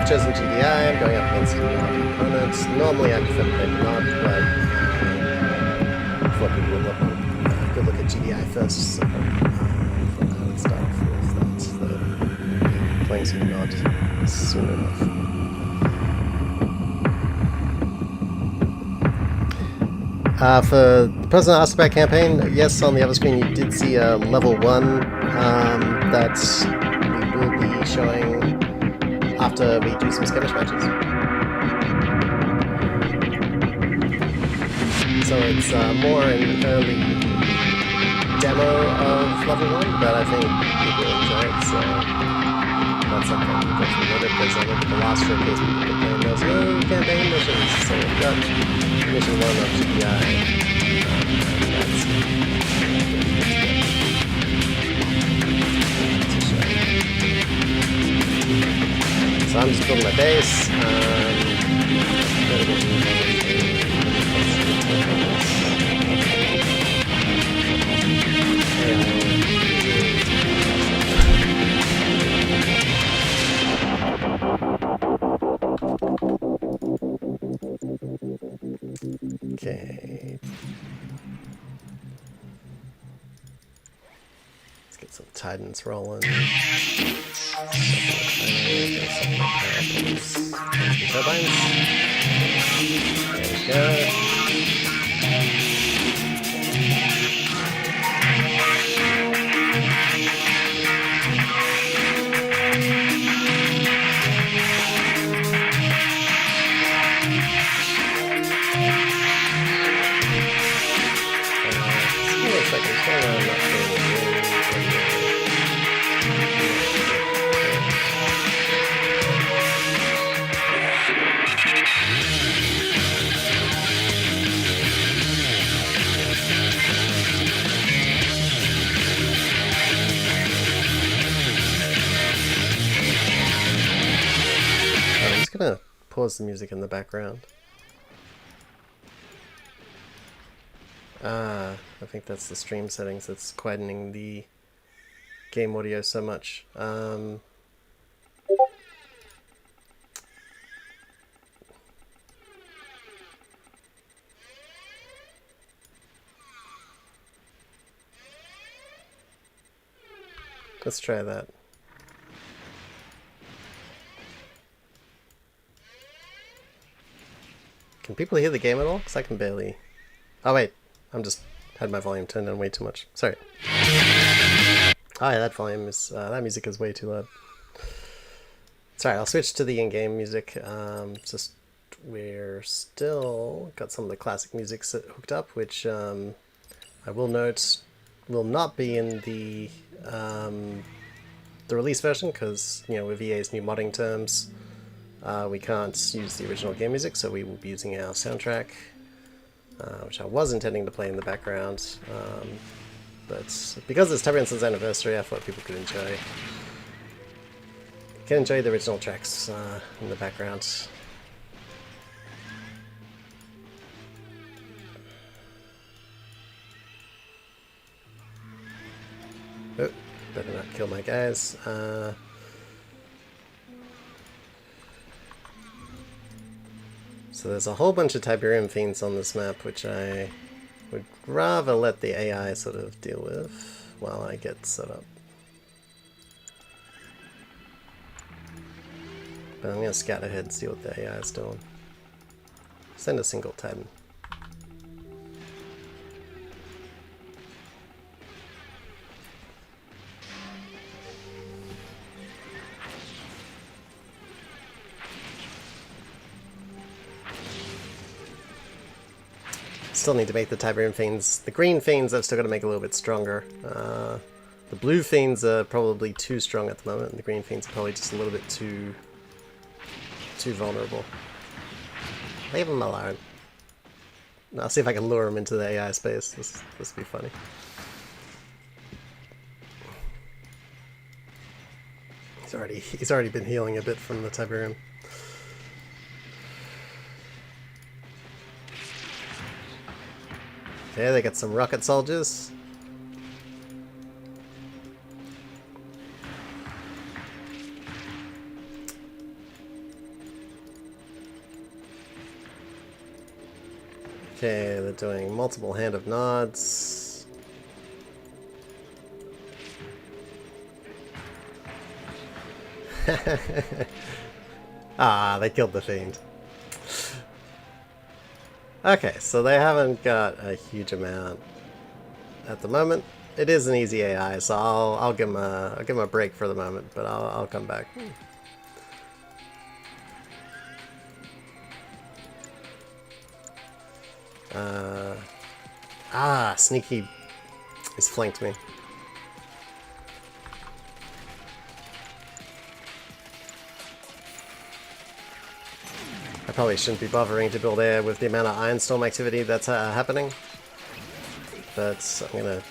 chosen GDI, I'm going up against a Nod opponent. Normally I prefer to play Nod, but I thought people would good look at GDI first, so I thought I would start off with that, playing some Nod soon enough. For the person who asked about campaign, yes, on the other screen you did see a level 1 that we will be showing after we do some skirmish matches. So it's more an early demo of level 1, but I think people will enjoy it, so that's something we've got to note because I look at the last showcase people were playing those no campaign missions, so we've got Mission 1 of GDI. So I'm just building my base. Okay. Let's get some Titans rolling. Turbines. There we go. Gonna pause the music in the background. I think that's the stream settings that's quietening the game audio so much. Let's try that. Can people hear the game at all? Because I can barely... Oh wait, I'm just had my volume turned down way too much. Sorry. Oh yeah, that volume is... that music is way too loud. Sorry, I'll switch to the in-game music. Just we're still got some of the classic music hooked up, which I will note will not be in the release version because, you know, with EA's new modding terms, we can't use the original game music, so we will be using our soundtrack, which I was intending to play in the background, but because it's Tiberian's anniversary, I thought people could enjoy the original tracks in the background. Oh, better not kill my guys. So there's a whole bunch of Tiberian fiends on this map, which I would rather let the AI sort of deal with while I get set up. But I'm going to scout ahead and see what the AI is doing. Send a single Titan. Still need to make the Tiberian fiends. The green fiends I've still got to make a little bit stronger. The blue fiends are probably too strong at the moment, and the green fiends are probably just a little bit too vulnerable. Leave them alone. I'll see if I can lure them into the AI space. This will be funny. He's already been healing a bit from the Tiberian. Okay, they got some rocket soldiers. Okay, they're doing multiple hand of nods. Ah, they killed the fiend. Okay, so they haven't got a huge amount at the moment. It is an easy AI, so I'll give them a break for the moment, but I'll come back. Sneaky has flanked me. I probably shouldn't be bothering to build air with the amount of Iron Storm activity that's happening. But I'm gonna...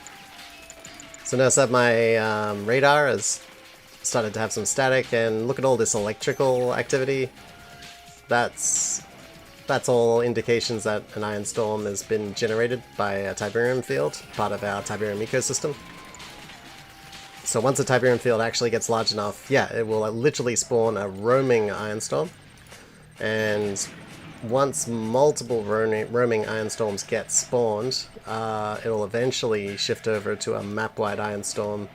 So notice that my radar has started to have some static, and look at all this electrical activity. That's all indications that an Iron Storm has been generated by a Tiberian field, part of our Tiberian ecosystem. So once a Tiberian field actually gets large enough, yeah, it will literally spawn a roaming Iron Storm. And once multiple roaming Iron Storms get spawned, it'll eventually shift over to a map-wide Iron Storm.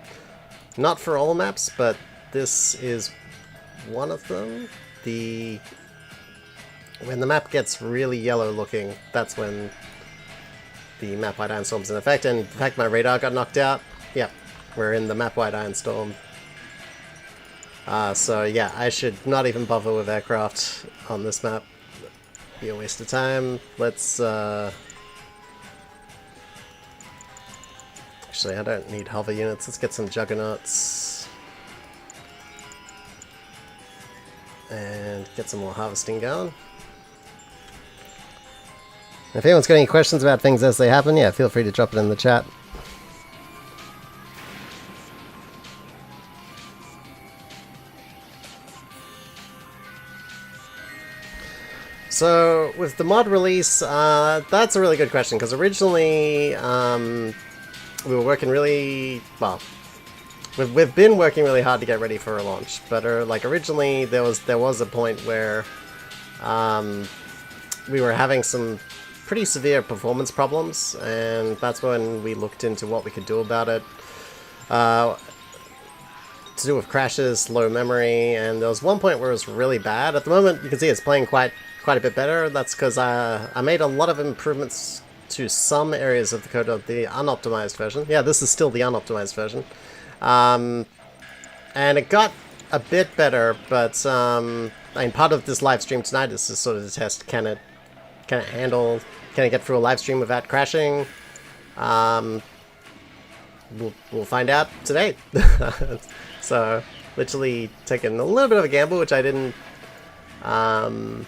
Not for all maps, but this is one of them. When the map gets really yellow looking, that's when the map-wide Iron Storm's in effect. And in fact, my radar got knocked out. Yep, we're in the map-wide Iron Storm. So yeah, I should not even bother with aircraft on this map. Be a waste of time. Let's actually, I don't need hover units. Let's get some juggernauts and get some more harvesting going. If anyone's got any questions about things as they happen, yeah, feel free to drop it in the chat. So, with the mod release, that's a really good question, because originally we were working really... well, we've been working really hard to get ready for a launch, but like originally there was a point where we were having some pretty severe performance problems, and that's when we looked into what we could do about it. To do with crashes, low memory, and there was one point where it was really bad. At the moment, you can see it's playing quite a bit better. That's because I made a lot of improvements to some areas of the code of the unoptimized version. Yeah, this is still the unoptimized version. And it got a bit better, but I mean, part of this live stream tonight is to sort of test, can it handle, can it get through a live stream without crashing? We'll find out today. So, literally taking a little bit of a gamble, which I didn't... I'm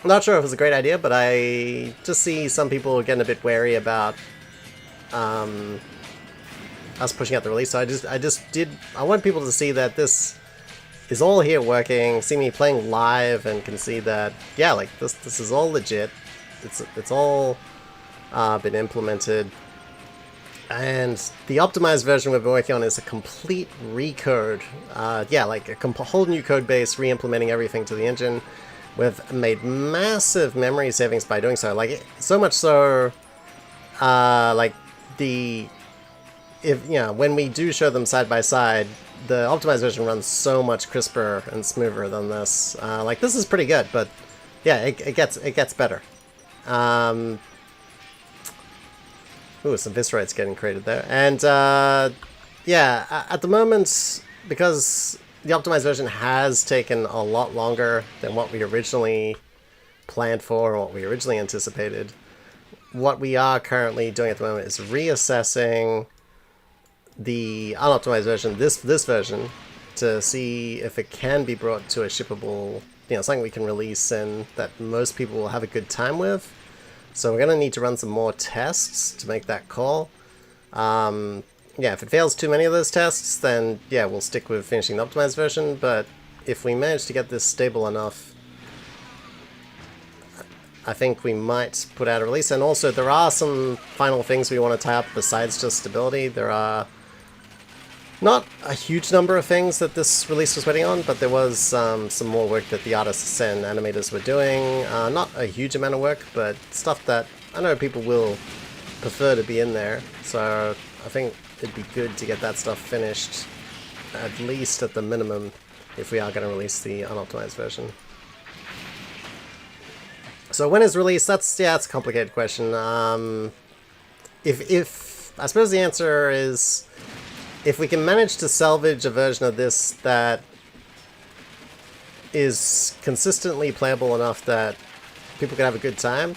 not sure if it was a great idea, but I just see some people getting a bit wary about us pushing out the release. So I want people to see that this is all here working, see me playing live, and can see that, yeah, like this is all legit. It's all been implemented. And the optimized version we've been working on is a complete recode. Yeah, like a whole new code base, re-implementing everything to the engine. We've made massive memory savings by doing so. Like, so much so, like, when we do show them side by side, the optimized version runs so much crisper and smoother than this. Like, this is pretty good, but yeah, it gets better. Ooh, some Visceroids getting created there. And, yeah, at the moment, because the optimized version has taken a lot longer than what we originally planned for, or what we originally anticipated, what we are currently doing at the moment is reassessing the unoptimized version, this version, to see if it can be brought to a shippable, something we can release and that most people will have a good time with. So we're going to need to run some more tests to make that call. Yeah, if it fails too many of those tests, then yeah, we'll stick with finishing the optimized version, but if we manage to get this stable enough, I think we might put out a release. And also, there are some final things we want to tie up besides just stability. There are not a huge number of things that this release was waiting on, but there was some more work that the artists and animators were doing. Not a huge amount of work, but stuff that I know people will prefer to be in there, so I think it'd be good to get that stuff finished, at least at the minimum, if we are going to release the unoptimized version. So when is release? That's a complicated question. If I suppose the answer is, if we can manage to salvage a version of this that is consistently playable enough that people could have a good time,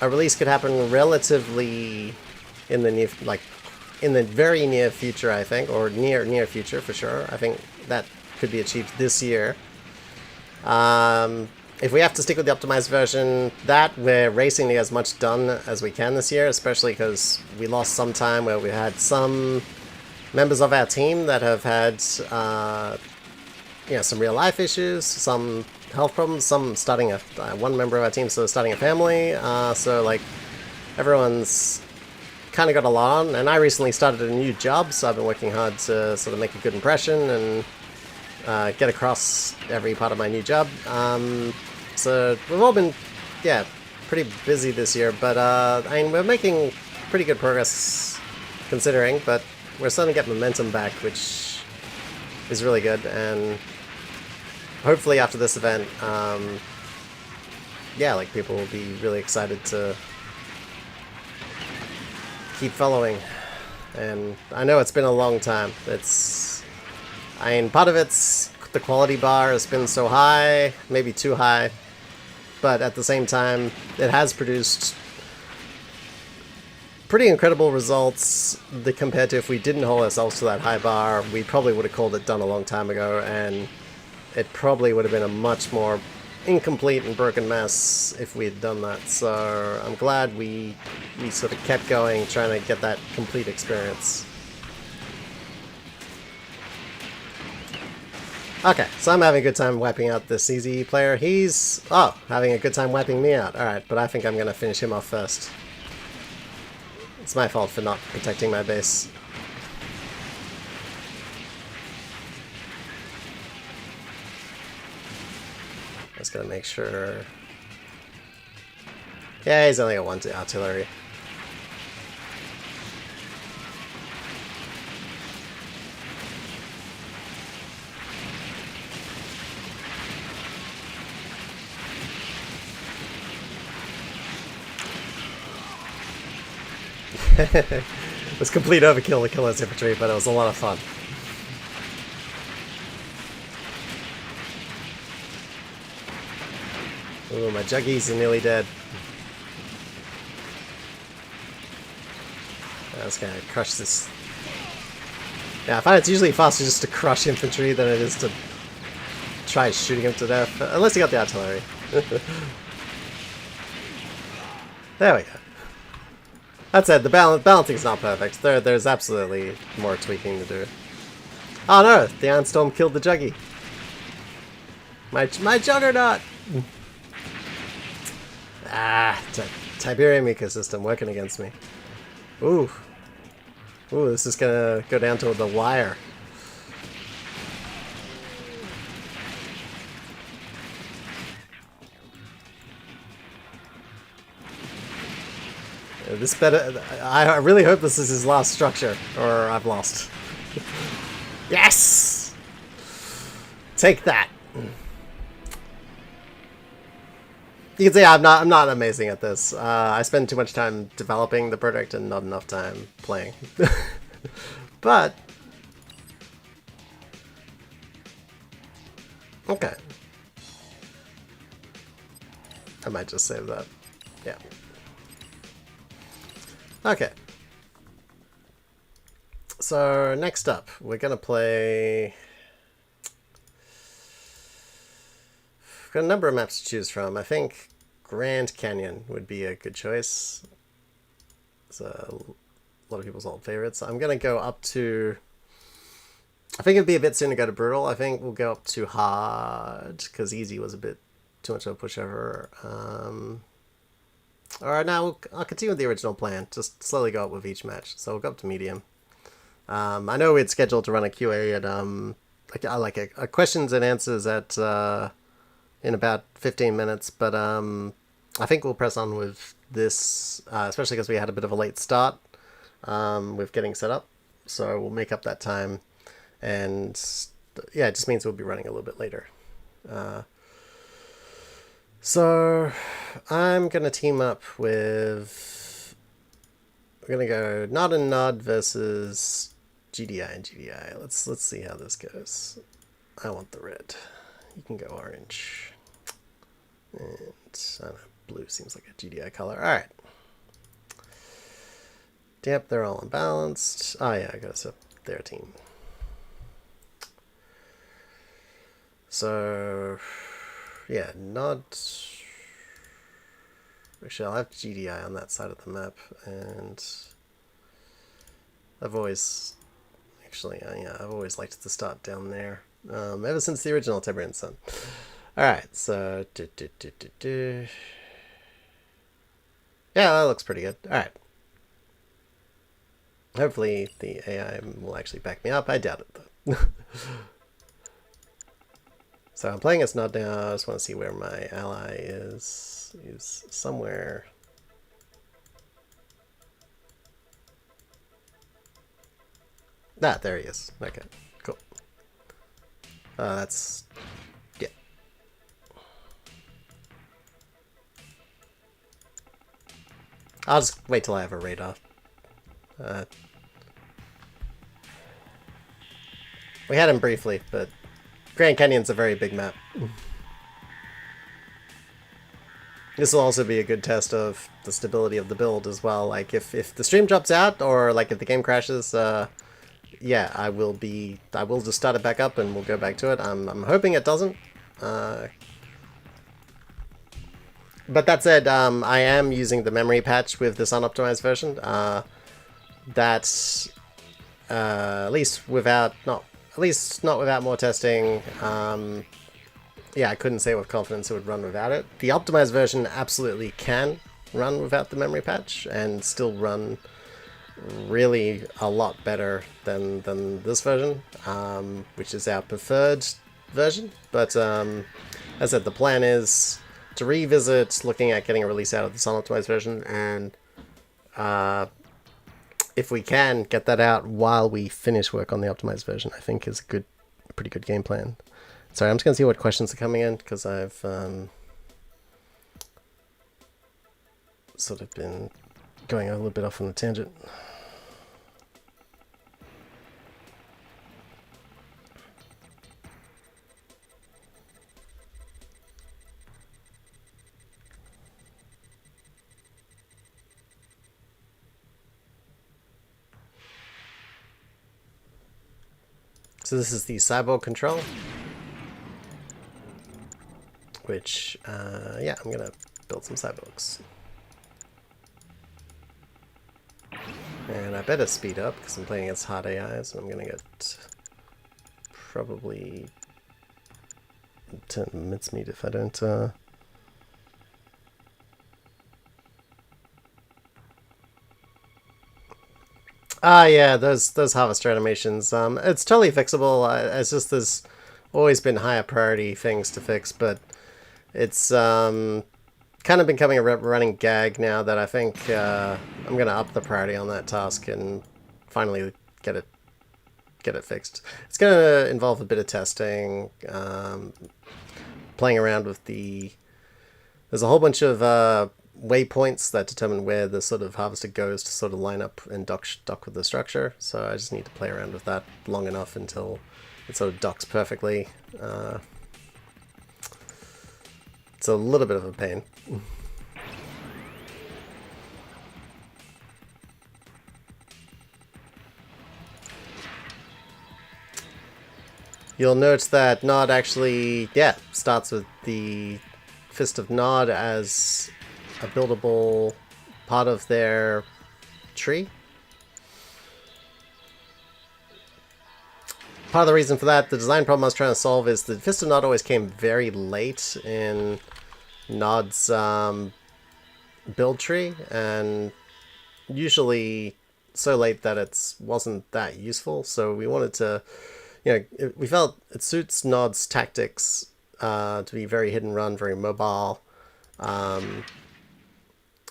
a release could happen relatively in the very near future, I think, or near future for sure. I think that could be achieved this year. If we have to stick with the optimized version, we're racing to get as much done as we can this year, especially because we lost some time where we had some members of our team that have had some real life issues, some health problems, some starting one member of our team starting a family, so like everyone's kind of got a lot on, and I recently started a new job, so I've been working hard to sort of make a good impression and get across every part of my new job. So we've all been, pretty busy this year, but I mean, we're making pretty good progress considering, but we're starting to get momentum back, which is really good, and hopefully after this event, like people will be really excited to keep following. And I know it's been a long time. Part of it's the quality bar has been so high, maybe too high, but at the same time, it has produced pretty incredible results compared to if we didn't hold ourselves to that high bar. We probably would have called it done a long time ago, and it probably would have been a much more incomplete and broken mess if we had done that. So I'm glad we sort of kept going, trying to get that complete experience. Okay, so I'm having a good time wiping out this easy player. He's, having a good time wiping me out. Alright, but I think I'm going to finish him off first. It's my fault for not protecting my base. Just gotta make sure... Yeah, he's only got one artillery. It was complete overkill to kill his infantry, but it was a lot of fun. Ooh, my juggies are nearly dead. I was gonna crush this. Yeah, I find it's usually faster just to crush infantry than it is to try shooting him to death, unless you got the artillery. There we go. That said, the balancing's not perfect. There's absolutely more tweaking to do. Oh no, the Iron Storm killed the Juggy. My Juggernaut! Tiberian ecosystem working against me. Ooh, this is gonna go down to the wire. I really hope this is his last structure, or I've lost. Yes! Take that. You can see I'm not amazing at this. I spend too much time developing the project and not enough time playing. But okay, I might just save that. Yeah. Okay. So next up, we're gonna play. We've got a number of maps to choose from. I think Grand Canyon would be a good choice. It's a lot of people's old favorites. I'm gonna go up to. I think it'd be a bit soon to go to brutal. I think we'll go up to hard because easy was a bit too much of a pushover. Alright, now I'll continue with the original plan. Just slowly go up with each match. So we'll go up to medium. I know we had scheduled to run a QA at a questions and answers at in about 15 minutes, but I think we'll press on with this, especially because we had a bit of a late start with getting set up. So we'll make up that time, and yeah, it just means we'll be running a little bit later. So I'm gonna team up with. We're gonna go Nod and Nod versus GDI and GDI. Let's see how this goes. I want the red. You can go orange. And I don't know, blue seems like a GDI color. All right. Yep, they're all unbalanced. Oh yeah, I gotta set their team. So yeah, Nod. Actually, I'll have GDI on that side of the map, and I've always liked to start down there. Ever since the original Tiberian Sun. Alright, so yeah, that looks pretty good. Alright. Hopefully the AI will actually back me up. I doubt it though. So I'm playing as Nod now. I just want to see where my ally is. He's somewhere. Ah, there he is. Okay, cool. That's... yeah. I'll just wait till I have a radar. We had him briefly, but Grand Canyon's a very big map. This will also be a good test of the stability of the build as well. Like if the stream drops out or like if the game crashes, yeah, I will just start it back up and we'll go back to it. I'm hoping it doesn't. But that said, I am using the memory patch with this unoptimized version. That's at least not without more testing. Yeah, I couldn't say with confidence it would run without it. The optimized version absolutely can run without the memory patch and still run really a lot better than this version, which is our preferred version. But as I said, the plan is to revisit looking at getting a release out of this unoptimized version, and if we can get that out while we finish work on the optimized version, I think is a pretty good game plan. Sorry, I'm just going to see what questions are coming in, because I've sort of been going a little bit off on a tangent. So this is the cyborg control, which, yeah, I'm going to build some cyborgs. And I better speed up, because I'm playing against hard AIs, and I'm going to get probably 10 mincemeat if I don't... yeah, those harvester animations. It's totally fixable. It's just there's always been higher priority things to fix, but it's kind of becoming a running gag now that I think I'm gonna up the priority on that task and finally get it fixed. It's gonna involve a bit of testing, playing around with there's a whole bunch of waypoints that determine where the sort of harvester goes to sort of line up and dock with the structure. So I just need to play around with that long enough until it sort of docks perfectly. It's a little bit of a pain. You'll note that Nod actually, yeah, starts with the Fist of Nod as a buildable part of their tree. Part of the reason for that, the design problem I was trying to solve, is the Fist of Nod always came very late in Nod's build tree, and usually so late that it wasn't that useful. So we wanted to, we felt it suits Nod's tactics to be very hit and run, very mobile.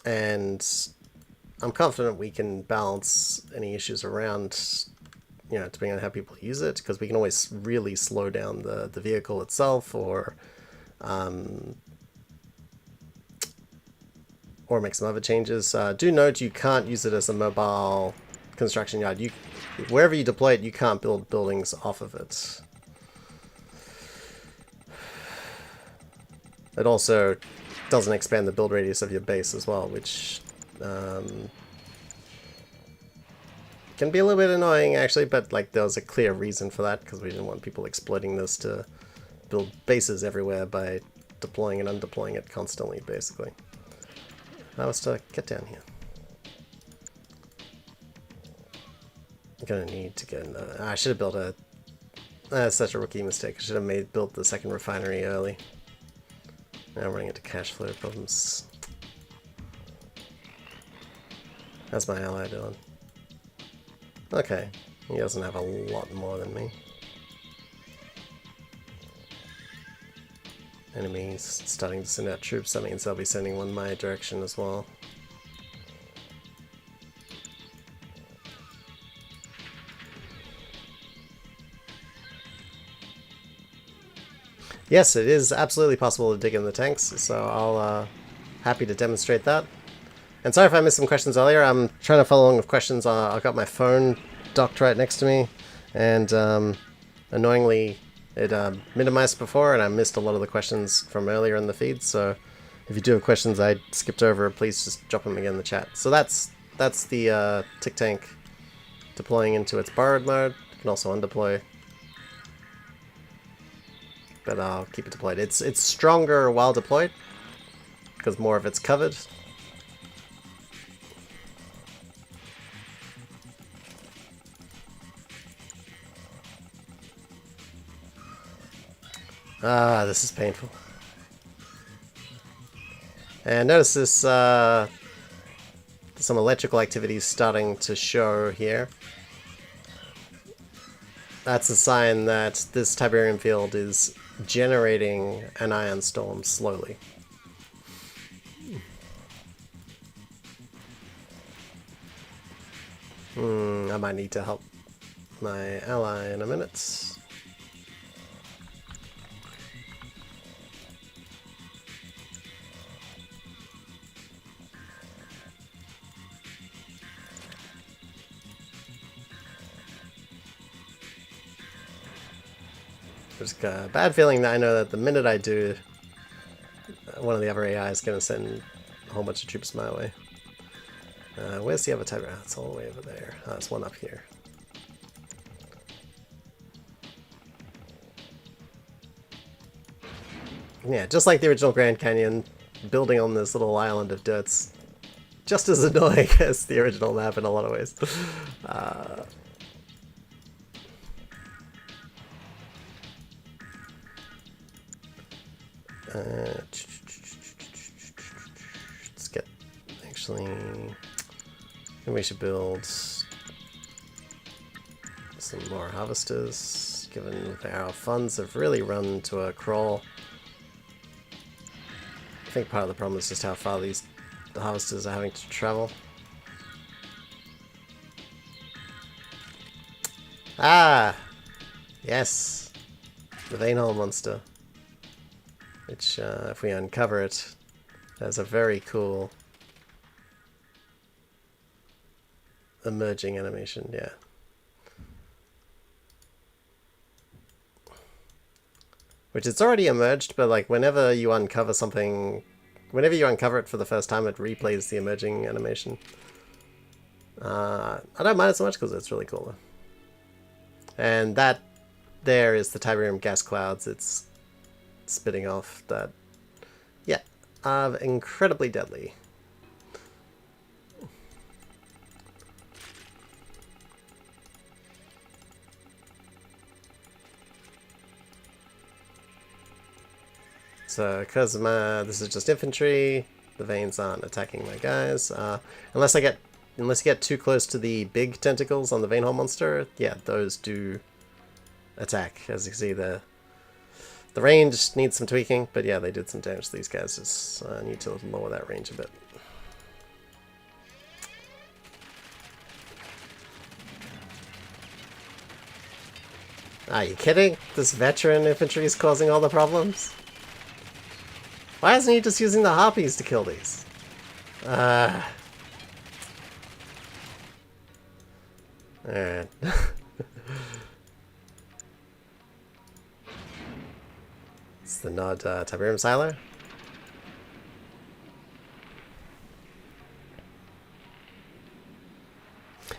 And I'm confident we can balance any issues around, you know, depending on how people use it, because we can always really slow down the vehicle itself, or make some other changes. Do note you can't use it as a mobile construction yard. Wherever you deploy it, you can't build buildings off of it. It also doesn't expand the build radius of your base as well, which can be a little bit annoying actually, but like there was a clear reason for that, because we didn't want people exploiting this to build bases everywhere by deploying and undeploying it constantly, basically. That was to get down here. I'm gonna need to get another. I should have built a. That's such a rookie mistake. I should have built the second refinery early. Now I'm running into cash flow problems. How's my ally doing? Okay, he doesn't have a lot more than me. Enemies starting to send out troops. That means they'll be sending one my direction as well. Yes, it is absolutely possible to dig in the tanks, so I'll happy to demonstrate that. And sorry if I missed some questions earlier. I'm trying to follow along with questions. I've got my phone docked right next to me, and annoyingly it minimized before, and I missed a lot of the questions from earlier in the feed. So if you do have questions I skipped over, please just drop them again in the chat. So that's the tick tank deploying into its borrowed mode. You can also undeploy, but I'll keep it deployed. It's stronger while deployed because more of it's covered. Ah, this is painful. And notice this, some electrical activity starting to show here. That's a sign that this Tiberian field is generating an ion storm slowly. I might need to help my ally in a minute. There's a bad feeling that I know that the minute I do, one of the other AI is going to send a whole bunch of troops my way. Where's the other Tiberian? It's all the way over there. There's one up here. Yeah, just like the original Grand Canyon, building on this little island of dirt's just as annoying as the original map in a lot of ways. Let's get, actually, maybe we should build some more harvesters, given our funds have really run to a crawl. I think part of the problem is just how far the harvesters are having to travel. Ah! Yes! The vein hole monster. Which, if we uncover it, has a very cool emerging animation, yeah. Which it's already emerged, but like whenever you uncover something, whenever you uncover it for the first time, it replays the emerging animation. I don't mind it so much because it's really cool though. And that there is the Tiberium gas clouds it's spitting off that, yeah, are incredibly deadly. So, because this is just infantry, the veins aren't attacking my guys. Unless you get too close to the big tentacles on the vein hole monster, yeah, those do attack. As you can see, the range needs some tweaking, but yeah, they did some damage to these guys. Just need to lower that range a bit. Are you kidding? This veteran infantry is causing all the problems? Why isn't he just using the harpies to kill these? Alright. It's the nod Tiberian silo.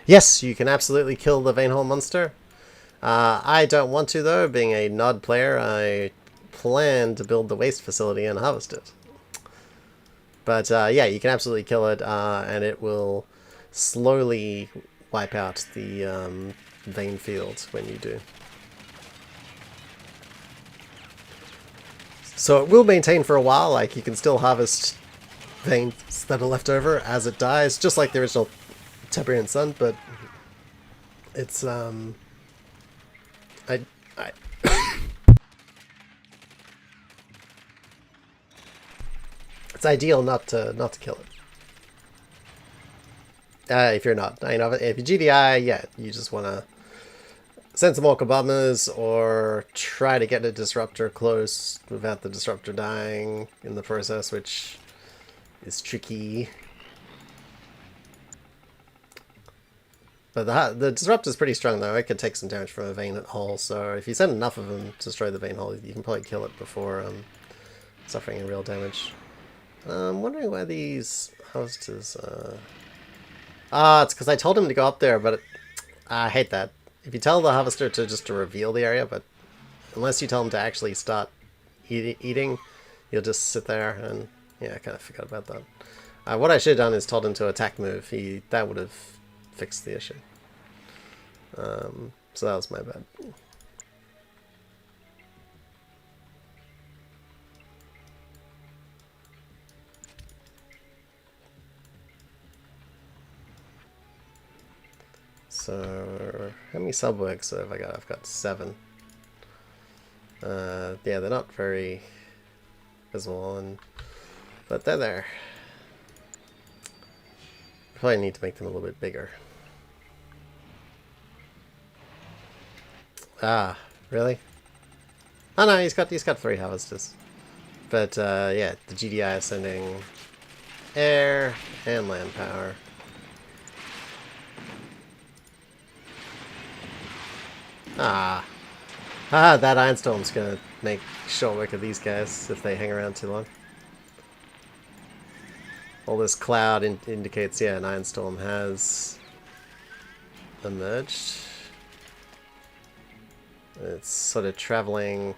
Yes, you can absolutely kill the Veinhole monster. I don't want to though, being a nod player. I plan to build the waste facility and harvest it. But yeah, you can absolutely kill it, and it will slowly wipe out the vein field when you do. So it will maintain for a while, like you can still harvest veins that are left over as it dies, just like the original Tiberian Sun, but it's I it's ideal not to kill it. If you're not, you know, if you're GDI, yeah, you just want to send some orc bombers or try to get a disruptor close without the disruptor dying in the process, which is tricky. But the disruptor is pretty strong though. It could take some damage from a vein hole, so if you send enough of them to destroy the vein hole, you can probably kill it before suffering any real damage. I'm wondering why these harvesters... it's because I told him to go up there, but I hate that. If you tell the harvester to reveal the area, but unless you tell him to actually start eating, you'll just sit there and... Yeah, I kind of forgot about that. What I should have done is told him to attack move. That would have fixed the issue. So that was my bad. So, how many subworks have I got? I've got 7. Yeah, they're not very visible, but they're there. Probably need to make them a little bit bigger. Ah, really? Oh no, he's got 3 harvesters. But yeah, the GDI is sending air and land power. That Ironstorm's gonna make short work of these guys if they hang around too long. All this cloud indicates, yeah, an Ironstorm has emerged. It's sort of traveling.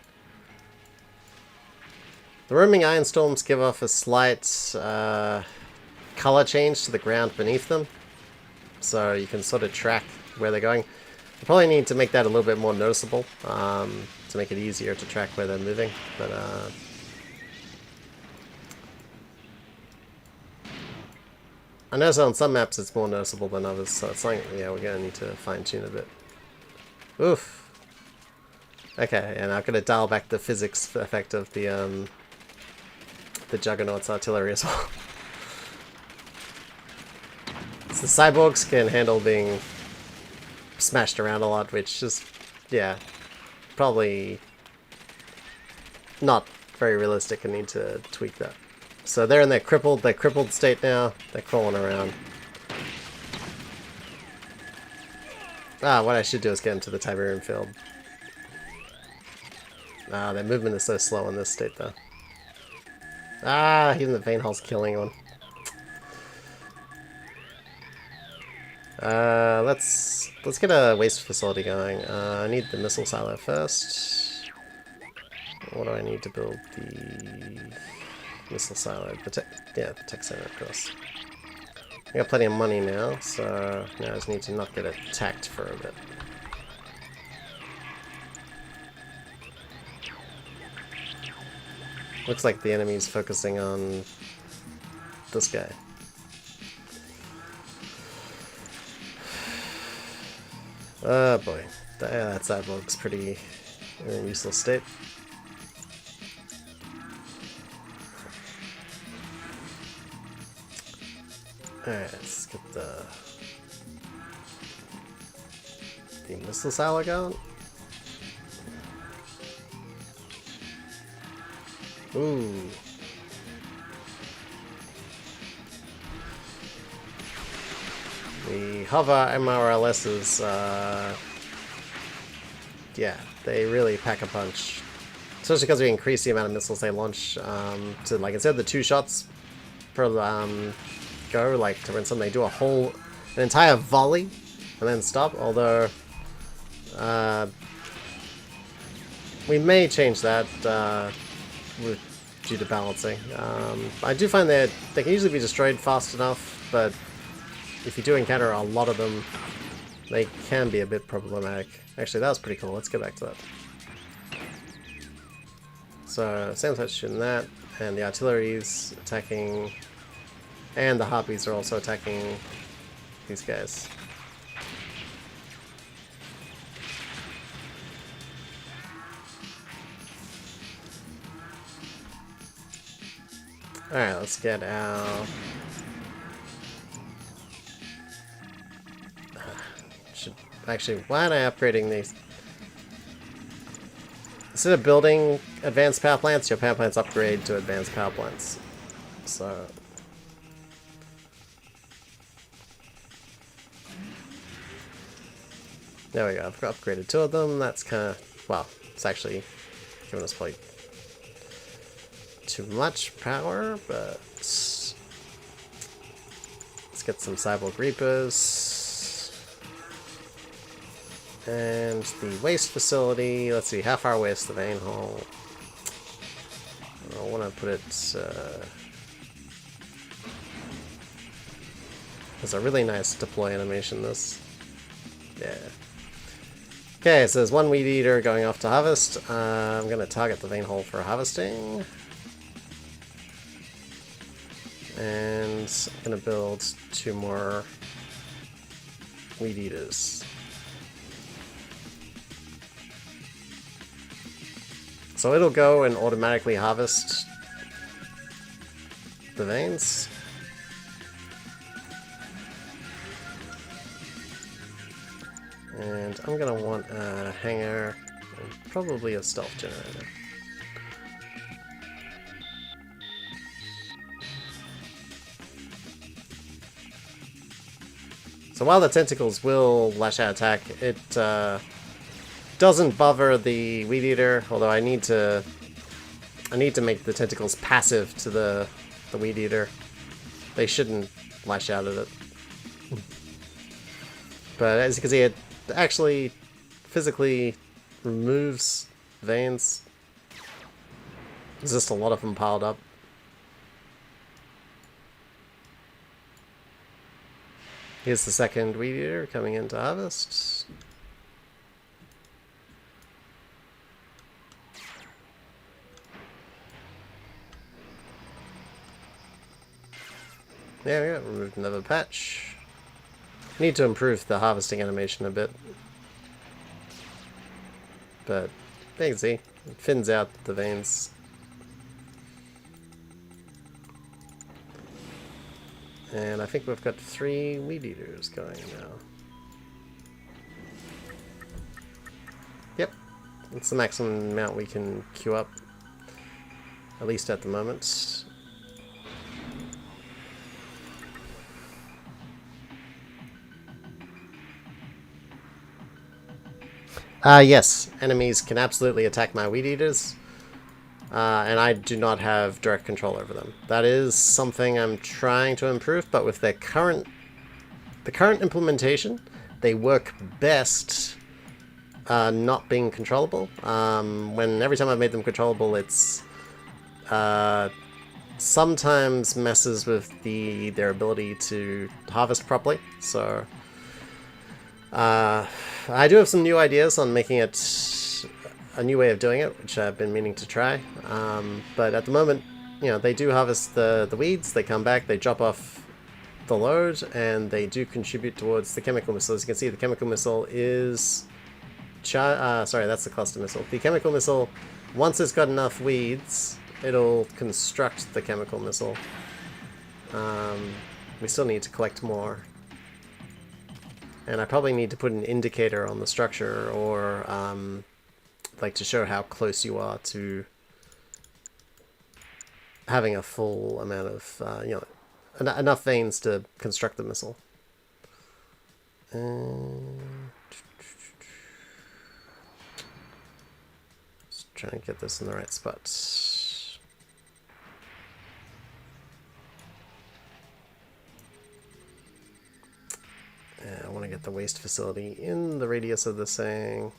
The roaming Ironstorms give off a slight color change to the ground beneath them, so you can sort of track where they're going. You probably need to make that a little bit more noticeable to make it easier to track where they're moving. But I know on some maps it's more noticeable than others, so it's like, yeah, we're gonna need to fine tune a bit. Oof. Okay, and I'm gonna dial back the physics effect of the Juggernaut's artillery as well. So the cyborgs can handle being smashed around a lot, which is, yeah, probably not very realistic and need to tweak that. So they're in their crippled state now. They're crawling around. What I should do is get into the Tiberian field. Their movement is so slow in this state though. Even the vein hole's killing one. Let's get a waste facility going. I need the missile silo first. What do I need to build the missile silo? The tech center, of course. I got plenty of money now, so now I just need to not get attacked for a bit. Looks like the enemy's focusing on this guy. Oh boy, that cyborg's pretty in a useless state. Alright, let's get the missile silo going. Ooh. The hover MRLSs, yeah, they really pack a punch. Especially because we increase the amount of missiles they launch to, like, instead of the 2 shots per go, like, to rinse them, they do an entire volley and then stop, although we may change that due to balancing. I do find that they can usually be destroyed fast enough, but if you do encounter a lot of them, they can be a bit problematic. Actually, that was pretty cool. Let's get back to that. So, Sam's shooting that, and the artillery's attacking, and the harpies are also attacking these guys. Alright, let's get our... Actually, why am I upgrading these? Instead of building advanced power plants, your power plants upgrade to advanced power plants. So... there we go, I've upgraded 2 of them. That's kind of... well, it's actually giving us probably too much power, but... let's get some Cyborg Reapers. And the waste facility, let's see, how far away is the vein hole? I want to put it... there's a really nice deploy animation, this. Yeah. Okay, so there's 1 weed eater going off to harvest. I'm going to target the vein hole for harvesting. And I'm going to build 2 more weed eaters. So it'll go and automatically harvest the veins. And I'm gonna want a hangar and probably a stealth generator. So while the tentacles will lash out attack, it doesn't bother the weed eater, although I need to make the tentacles passive to the weed eater. They shouldn't lash out at it. But as you can see, it actually physically removes veins. There's just a lot of them piled up. Here's the second weed eater coming in to harvest. There we go, removed another patch. Need to improve the harvesting animation a bit. But, you can see, it thins out the veins. And I think we've got 3 weed eaters going now. Yep, that's the maximum amount we can queue up, at least at the moment. Yes, enemies can absolutely attack my weed eaters, and I do not have direct control over them. That is something I'm trying to improve, but with the current implementation, they work best not being controllable. When every time I've made them controllable, it's sometimes messes with their ability to harvest properly. So I do have some new ideas on making it a new way of doing it, which I've been meaning to try. But at the moment, you know, they do harvest the weeds, they come back, they drop off the load, and they do contribute towards the chemical missile. As you can see, the chemical missile is... sorry, that's the cluster missile. The chemical missile, once it's got enough weeds, it'll construct the chemical missile. We still need to collect more. And I probably need to put an indicator on the structure, or like to show how close you are to having a full amount of, enough veins to construct the missile. Just trying to get this in the right spot. I want to get the waste facility in the radius of this thing.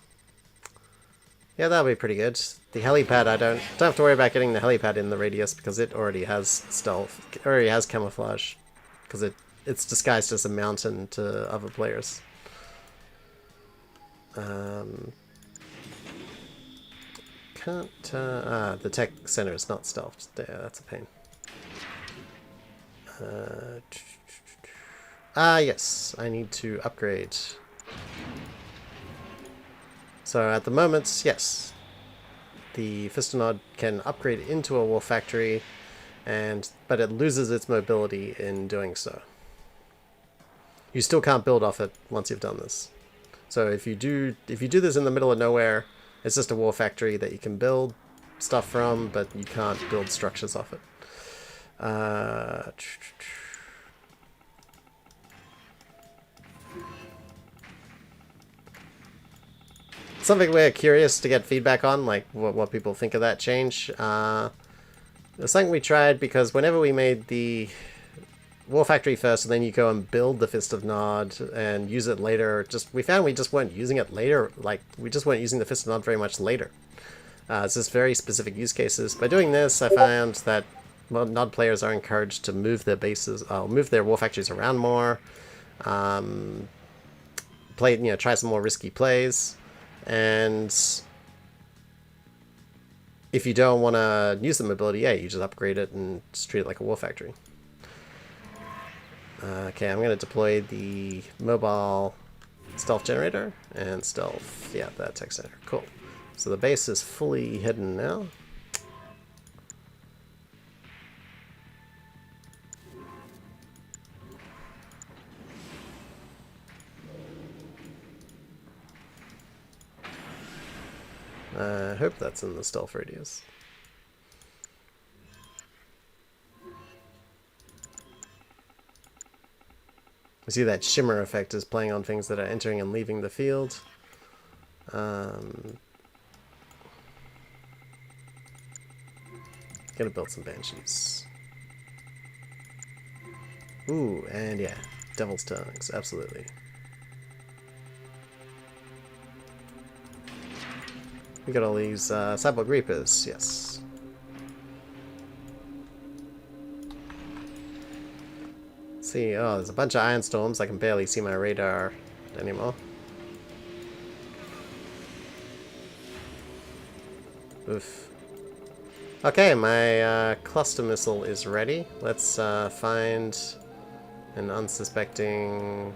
Yeah, that'll be pretty good. The helipad, I don't have to worry about getting the helipad in the radius because it already has stealth. It already has camouflage because it's disguised as a mountain to other players. The tech center is not stealthed. Yeah, that's a pain. Yes, I need to upgrade. So at the moment, yes, the Fistonod can upgrade into a war factory, but it loses its mobility in doing so. You still can't build off it once you've done this. So if you do this in the middle of nowhere, it's just a war factory that you can build stuff from, but you can't build structures off it. Something we're curious to get feedback on, like what people think of that change. It's something we tried because whenever we made the War Factory first and then you go and build the Fist of Nod and use it later, we found we just weren't using it later, like we just weren't using the Fist of Nod very much later. It's just very specific use cases. By doing this, I found that Nod players are encouraged to move their bases, move their War Factories around more, try some more risky plays. And if you don't want to use the mobility, yeah, you just upgrade it and just treat it like a war factory. Okay, I'm going to deploy the mobile stealth generator and stealth, yeah, that tech center. Cool. So the base is fully hidden now. I hope that's in the stealth radius. We see that shimmer effect is playing on things that are entering and leaving the field. Gonna build some banshees. Ooh, and yeah, devil's tongues, absolutely. We got all these cyborg reapers, yes. Let's see, oh, there's a bunch of iron storms. I can barely see my radar anymore. Oof. Okay, my cluster missile is ready. Let's find an unsuspecting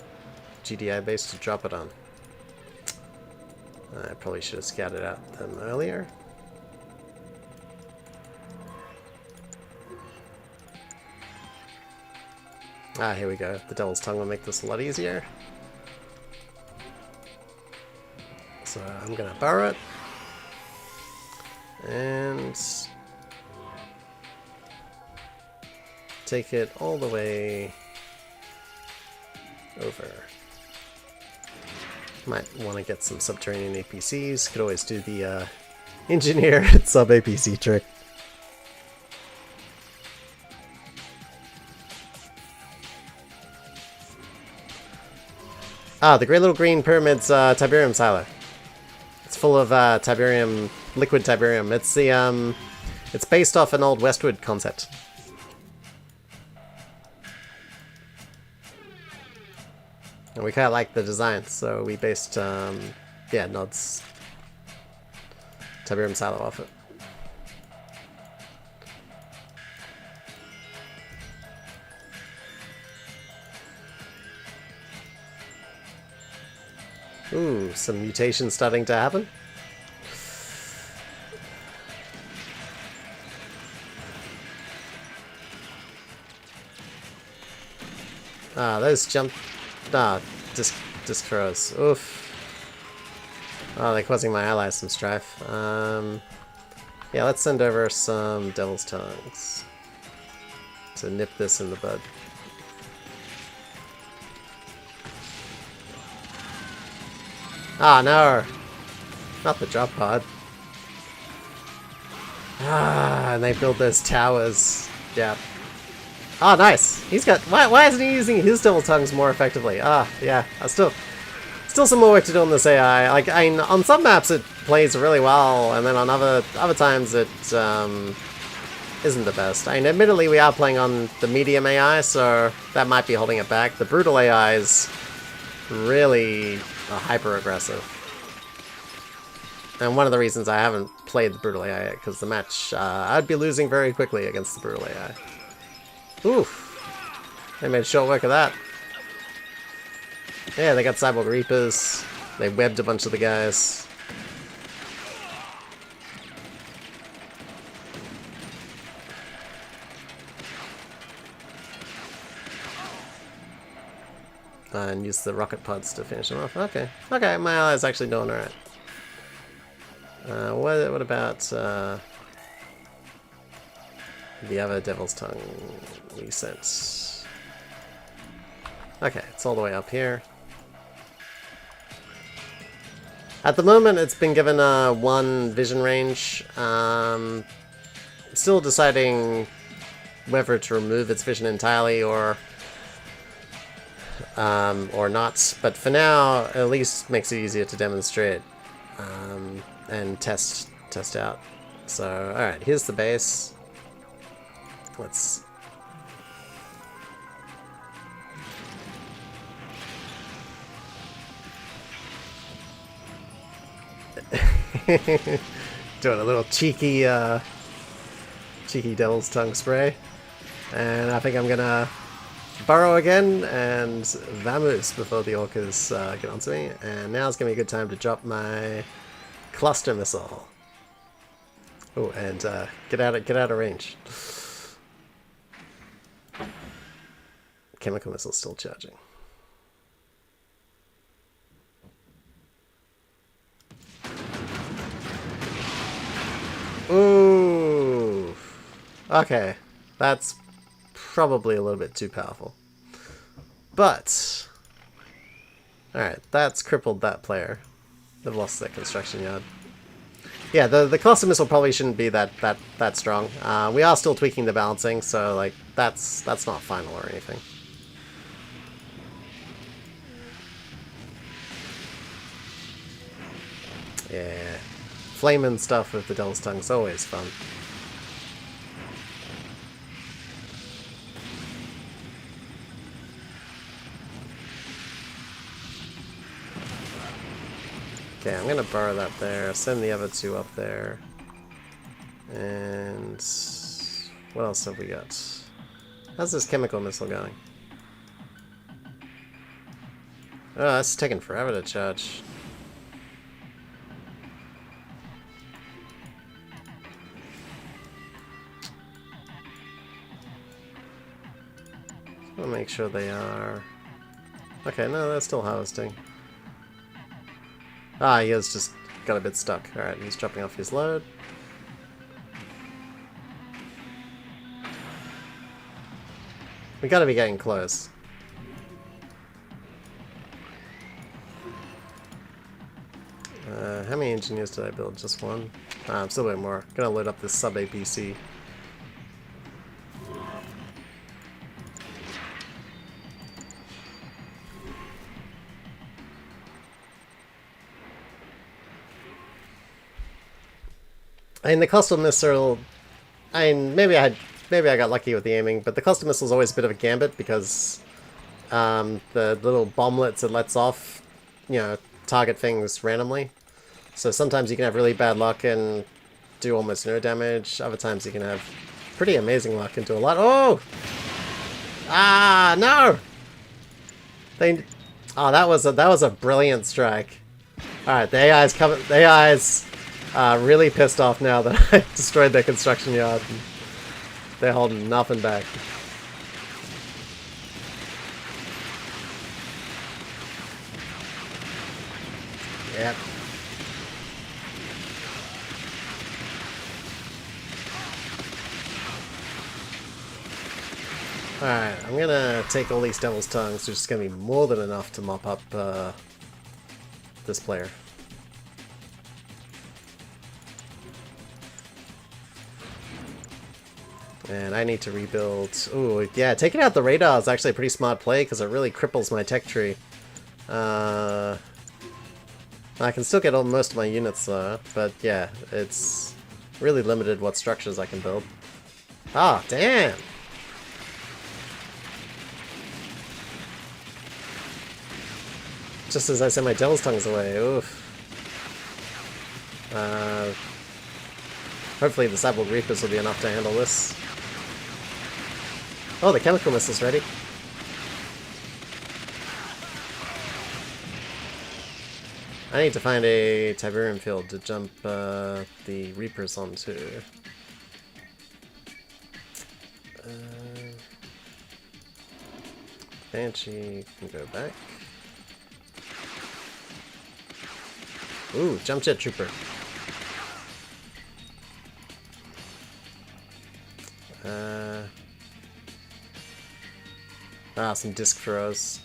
GDI base to drop it on. I probably should have scouted out them earlier. Ah, here we go. The Devil's Tongue will make this a lot easier. So I'm gonna borrow it. And take it all the way over. Might want to get some subterranean APCs. Could always do the engineer sub-APC trick. Ah, the Great Little Green Pyramid's Tiberium silo. It's full of Tiberium, liquid Tiberium. It's the it's based off an old Westwood concept. And we kind of like the design, so we based, yeah, Nod's Tiberium silo off it. Ooh, some mutations starting to happen. Ah, those jump... Ah, disc throws. Oof. Oh, they're causing my allies some strife. Yeah, let's send over some Devil's Tongues. to nip this in the bud. Ah, no! Not the drop pod. Ah, and they build those towers. Yeah. Ah, nice! He's got... Why isn't he using his double tongues more effectively? Ah, yeah. Still some more work to do on this AI. Like, on some maps it plays really well, and then on other times it isn't the best. Admittedly we are playing on the medium AI, so that might be holding it back. The brutal AI is really hyper aggressive. And one of the reasons I haven't played the brutal AI yet, because the match, I'd be losing very quickly against the brutal AI. Oof! They made short work of that. Yeah, they got Cyborg Reapers. They webbed a bunch of the guys. And use the rocket pods to finish them off. Okay. Okay, my ally's actually doing alright. What about the other Devil's Tongue we sent? Okay, it's all the way up here. At the moment, it's been given one vision range. Still deciding whether to remove its vision entirely or not. But for now, at least makes it easier to demonstrate and test out. So, all right, here's the base. Let's. Doing a little cheeky Devil's Tongue spray, and I think I'm gonna burrow again and vamoose before the orcas get onto me. And now's gonna be a good time to drop my cluster missile. Oh, and get out of range. Chemical missile still charging. Ooh. Okay, that's probably a little bit too powerful. But alright, that's crippled that player. They've lost their construction yard. Yeah, the cluster missile probably shouldn't be that strong. We are still tweaking the balancing, so like that's not final or anything. Yeah. Flaming stuff with the Devil's Tongue's always fun. Okay, I'm gonna burrow that there, send the other two up there. And what else have we got? How's this chemical missile going? Oh, it's taking forever to charge. I'll make sure they are... Okay, no, they're still harvesting. Ah, he has just got a bit stuck. Alright, he's dropping off his load. We gotta be getting close. How many engineers did I build? Just one? I'm still waiting more. Gonna load up this sub-APC. I mean, the cluster missile... I mean, maybe I got lucky with the aiming, but the cluster missile is always a bit of a gambit because the little bomblets it lets off, you know, target things randomly. So sometimes you can have really bad luck and do almost no damage. Other times you can have pretty amazing luck and do a lot. Oh! Ah, no! Oh, that was a brilliant strike. All right, the AI's coming. The AI's really pissed off now that I destroyed their construction yard. They're holding nothing back. Yep. Alright, I'm gonna take all these Devil's Tongues, which is gonna be more than enough to mop up this player. And I need to rebuild. Ooh, yeah, taking out the radar is actually a pretty smart play because it really cripples my tech tree. I can still get most of my units though, but yeah, it's really limited what structures I can build. Ah, damn! Just as I sent my Devil's Tongues away, oof. Hopefully the Cyborg Reapers will be enough to handle this. Oh, the chemical missile's ready. I need to find a Tiberian field to jump the Reapers onto. Banshee can go back. Ooh, jump jet trooper. Some disc throws.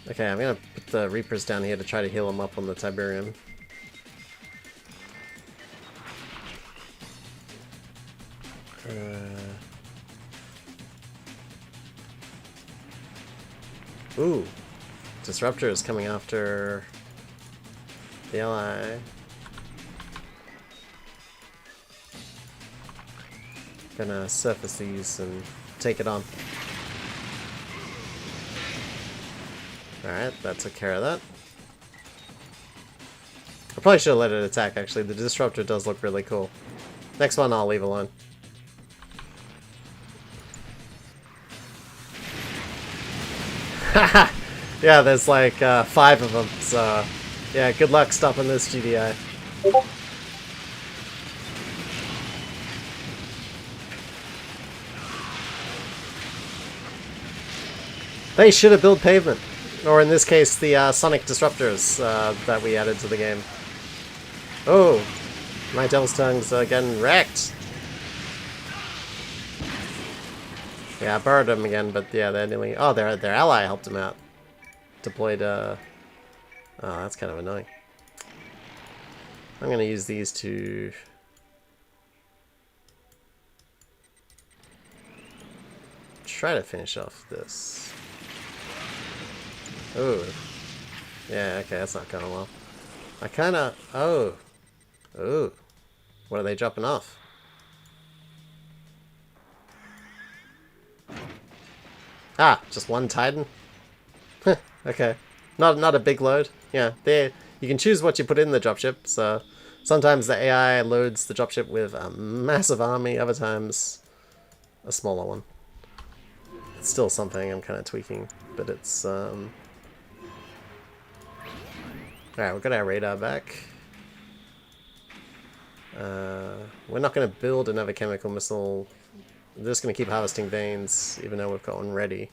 Okay, I'm gonna put the Reapers down here to try to heal them up on the Tiberian. Ooh, Disruptor is coming after the ally. Gonna surface these and take it on. Alright, that took care of that. I probably should have let it attack, actually. The Disruptor does look really cool. Next one I'll leave alone. Haha! Yeah, there's like 5 of them, so yeah, good luck stopping this GDI. They should have built pavement. Or in this case, the Sonic Disruptors that we added to the game. Oh, my Devil's Tongues are getting wrecked. Yeah, I borrowed them again, but yeah, they're nearly... Oh, their ally helped them out. Deployed, Oh, that's kind of annoying. I'm going to use these to... try to finish off this. Ooh. Yeah, okay, that's not going well. I kinda... Oh. Ooh. What are they dropping off? Ah, just one Titan? Okay. Not a big load. Yeah, there. You can choose what you put in the dropship, so... Sometimes the AI loads the dropship with a massive army, other times a smaller one. It's still something I'm kind of tweaking, but it's... Alright, we've got our radar back. We're not going to build another chemical missile. We're just going to keep harvesting veins, even though we've got one ready.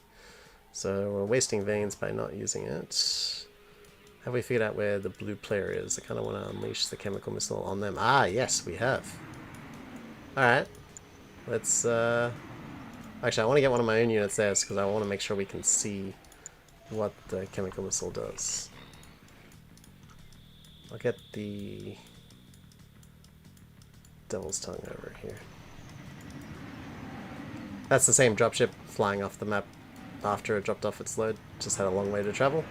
So we're wasting veins by not using it. Have we figured out where the blue player is? I kind of want to unleash the chemical missile on them. Ah, yes, we have. Alright. Let's... Actually, I want to get one of my own units there, because I want to make sure we can see what the chemical missile does. I'll get the Devil's Tongue over here. That's the same dropship flying off the map after it dropped off its load. Just had a long way to travel.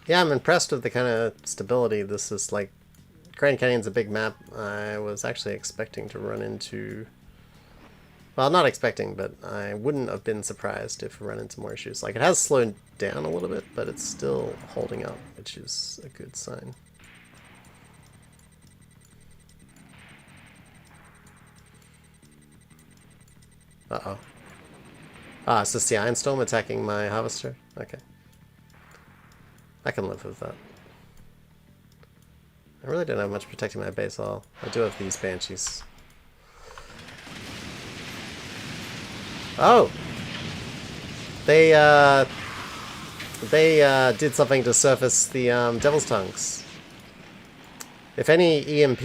Yeah, I'm impressed with the kind of stability. This is like... Grand Canyon's a big map. I was actually expecting to run into... Well, not expecting, but I wouldn't have been surprised if we run into more issues. Like, it has slowed down a little bit, but it's still holding up, which is a good sign. Uh-oh. Ah, it's just the Iron Storm attacking my Harvester? Okay. I can live with that. I really don't have much protecting my base all. I do have these Banshees. Oh! they did something to surface the Devil's Tongues. If any EMP...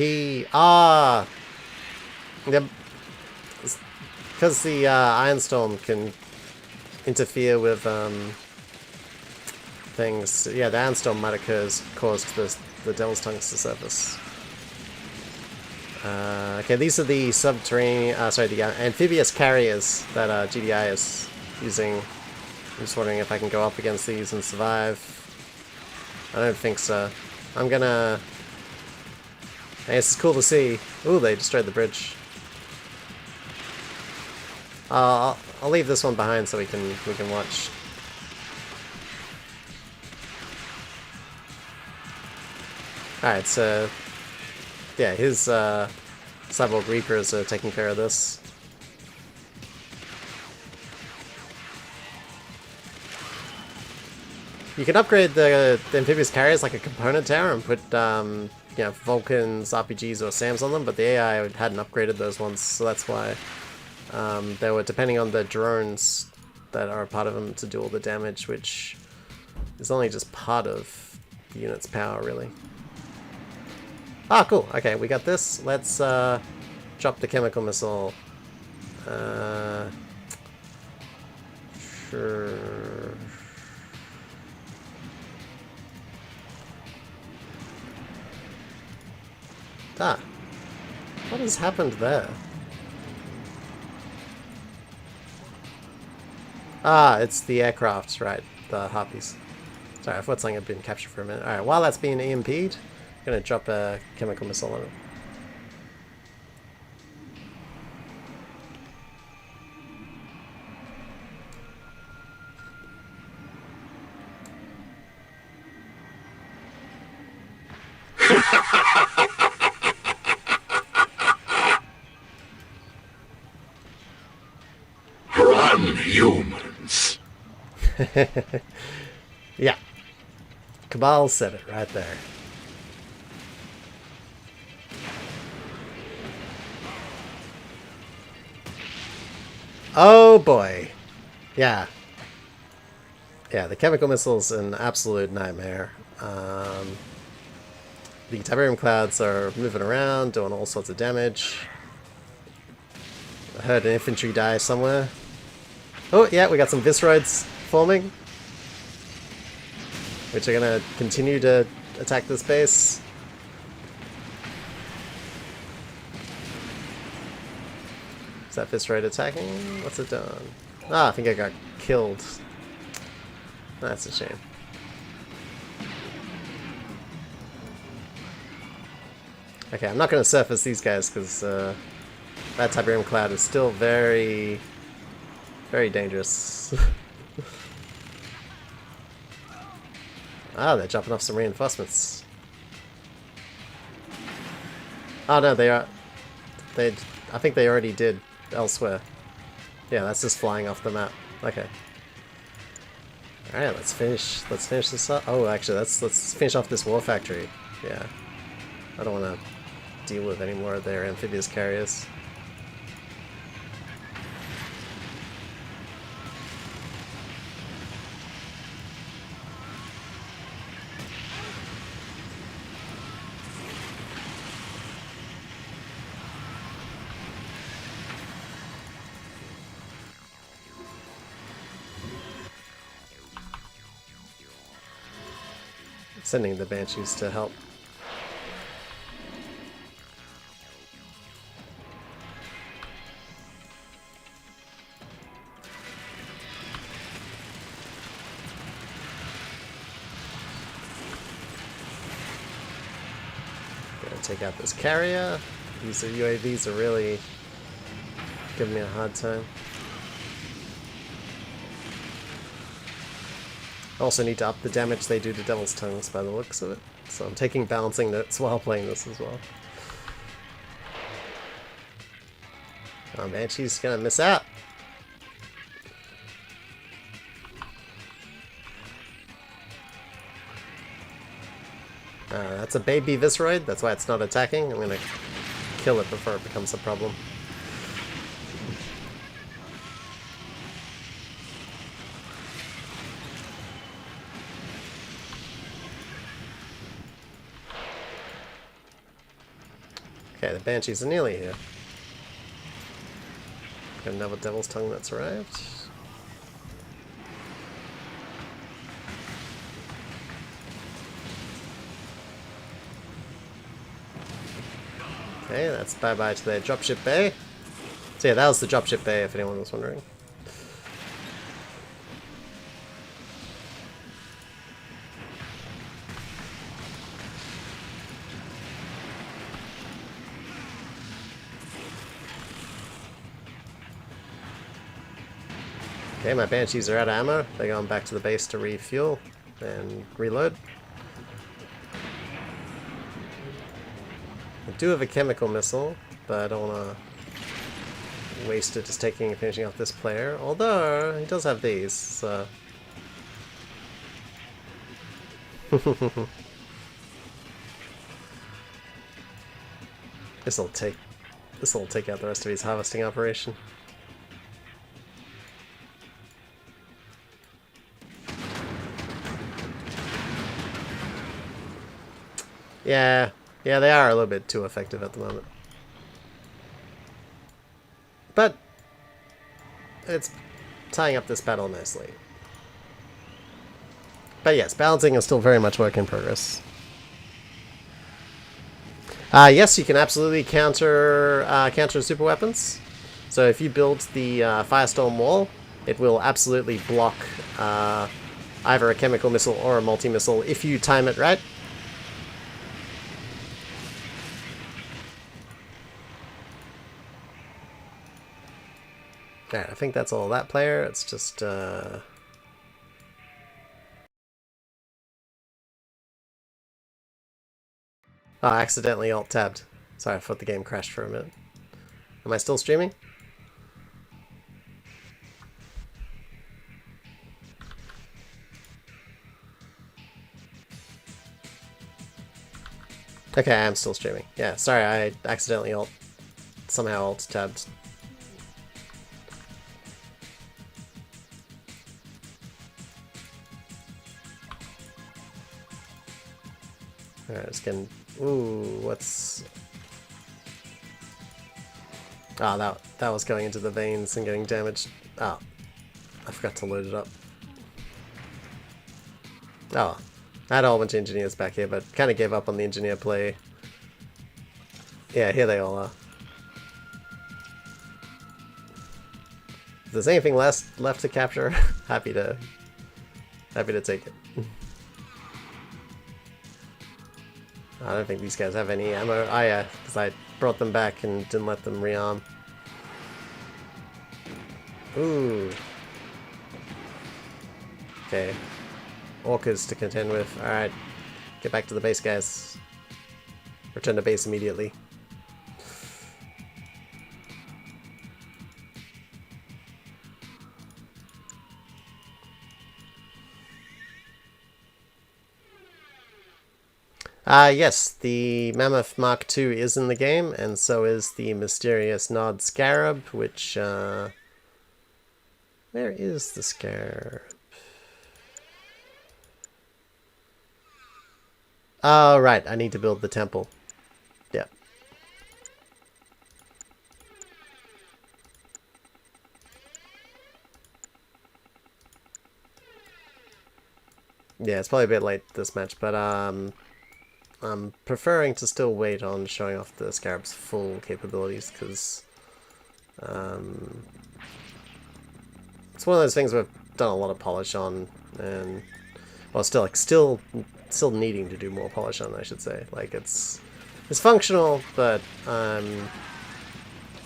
Yep. Because the Iron Storm can interfere with things. Yeah, the Iron Storm might have caused the Devil's Tongues to surface. Okay, these are the subterranean... the amphibious carriers that GDI is using. I'm just wondering if I can go up against these and survive. I don't think so. I'm gonna... Hey, this is cool to see. Ooh, they destroyed the bridge. I'll leave this one behind so we can watch. Alright, so yeah, his Cyborg Reapers are taking care of this. You can upgrade the amphibious carriers like a component tower and put you know, Vulcans, RPGs, or SAMs on them, but the AI hadn't upgraded those ones, so that's why they were depending on the drones that are a part of them to do all the damage, which is only just part of the unit's power, really. Ah, cool. Okay, we got this. Let's drop the chemical missile. Sure. Ah. What has happened there? Ah, it's the aircraft, right. The Harpies. Sorry, I thought something had been captured for a minute. Alright, while that's being EMP'd, I'm going to drop a chemical missile on it. Run, humans. Yeah. Cabal said it right there. Oh boy. Yeah. Yeah, the chemical missile's an absolute nightmare. The Tiberian clouds are moving around, doing all sorts of damage. I heard an infantry die somewhere. Oh, yeah, we got some Visceroids forming, which are going to continue to attack this base. Is that Visceroid attacking? What's it doing? Ah, I think I got killed. That's a shame. Okay, I'm not going to surface these guys because that Tiberium Cloud is still very, very dangerous. Ah, they're dropping off some reinforcements. Oh no, they are. I think they already did elsewhere. Yeah, that's just flying off the map. Okay. All right, let's finish. Let's finish this up. Oh, actually, let's finish off this war factory. Yeah, I don't want to deal with any more of their amphibious carriers. Sending the Banshees to help. Gonna take out this carrier. These UAVs are really giving me a hard time. Also need to up the damage they do to Devil's Tongues by the looks of it. So I'm taking balancing notes while playing this as well. Oh, Banshee's gonna miss out. That's a baby Visceroid, that's why it's not attacking. I'm gonna kill it before it becomes a problem. Okay, the Banshees are nearly here. Got another Devil's Tongue that's arrived. Okay, that's bye-bye to their dropship bay. So yeah, that was the dropship bay, if anyone was wondering. Okay, my Banshees are out of ammo. They're going back to the base to refuel and reload. I do have a chemical missile, but I don't want to waste it just taking and finishing off this player. Although, he does have these, so... This'll take out the rest of his harvesting operation. Yeah, they are a little bit too effective at the moment. But it's tying up this battle nicely. But yes, balancing is still very much work in progress. Yes, you can absolutely counter super weapons. So if you build the Firestorm wall, it will absolutely block either a chemical missile or a multi-missile if you time it right. Alright, I think that's all that player. It's just oh, I accidentally alt-tabbed. Sorry, I thought the game crashed for a minute. Am I still streaming? Okay, I am still streaming. Yeah, sorry, I accidentally somehow alt-tabbed. Alright, it's getting... Ooh, what's... Ah, that was going into the veins and getting damaged. Oh, I forgot to load it up. Oh, I had a whole bunch of engineers back here, but kind of gave up on the engineer play. Yeah, here they all are. If there's anything left to capture, happy to take it. I don't think these guys have any ammo. Ah, yeah, because I brought them back and didn't let them rearm. Ooh. Okay. Orcas to contend with. Alright. Get back to the base, guys. Return to base immediately. Yes, the Mammoth Mark II is in the game, and so is the mysterious Nod Scarab, which, where is the Scarab? Oh, right, I need to build the temple. Yep. Yeah, it's probably a bit late this match, but, I'm preferring to still wait on showing off the Scarab's full capabilities, because it's one of those things we've done a lot of polish on, and well, still needing to do more polish on, I should say. Like it's functional, but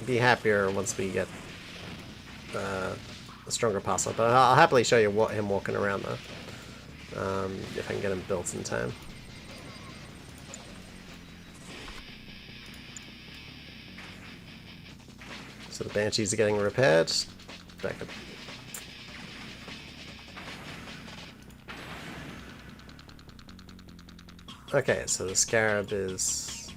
be happier once we get a stronger pass on. But I'll happily show you him walking around though, if I can get him built in time. So the Banshees are getting repaired. Back up. Okay, so the Scarab is...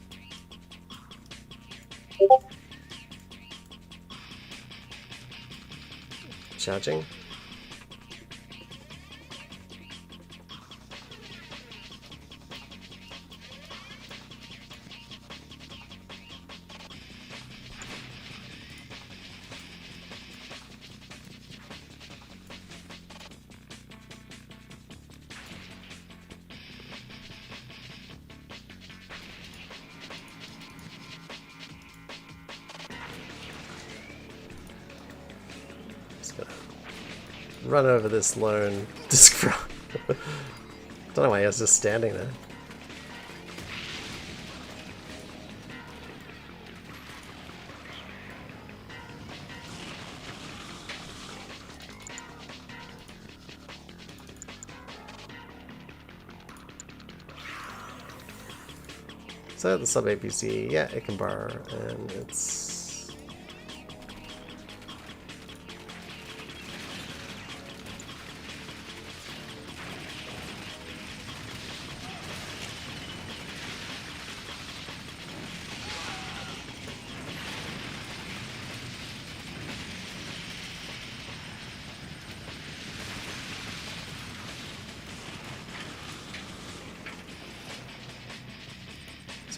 charging. Run over this lone disc frog. Don't know why he was just standing there. So the sub APC, yeah, it can bar, and it's...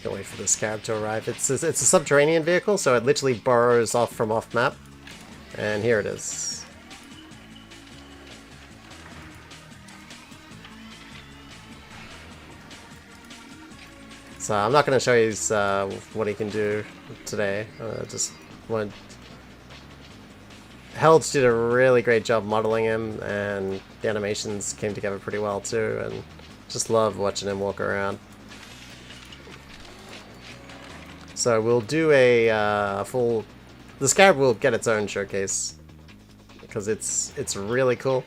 Gonna wait for the Scarab to arrive. It's a subterranean vehicle, so it literally burrows off from off map. And here it is. So I'm not going to show you what he can do today. Just wanted... Helge did a really great job modeling him, and the animations came together pretty well too, and just love watching him walk around. So we'll do a full... The Scarab will get its own showcase, because it's really cool.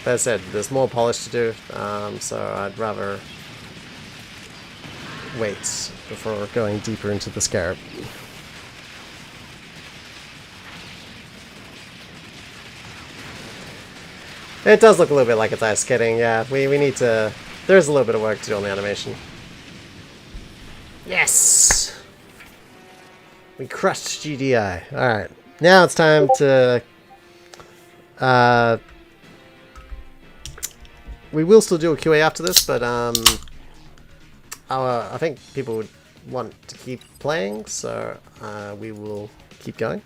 But as I said, there's more polish to do, so I'd rather wait before going deeper into the Scarab. It does look a little bit like it's ice skating, yeah. We need to... There's a little bit of work to do on the animation. Yes! We crushed GDI. Alright. Now it's time to... we will still do a QA after this, but I think people would want to keep playing, so we will keep going.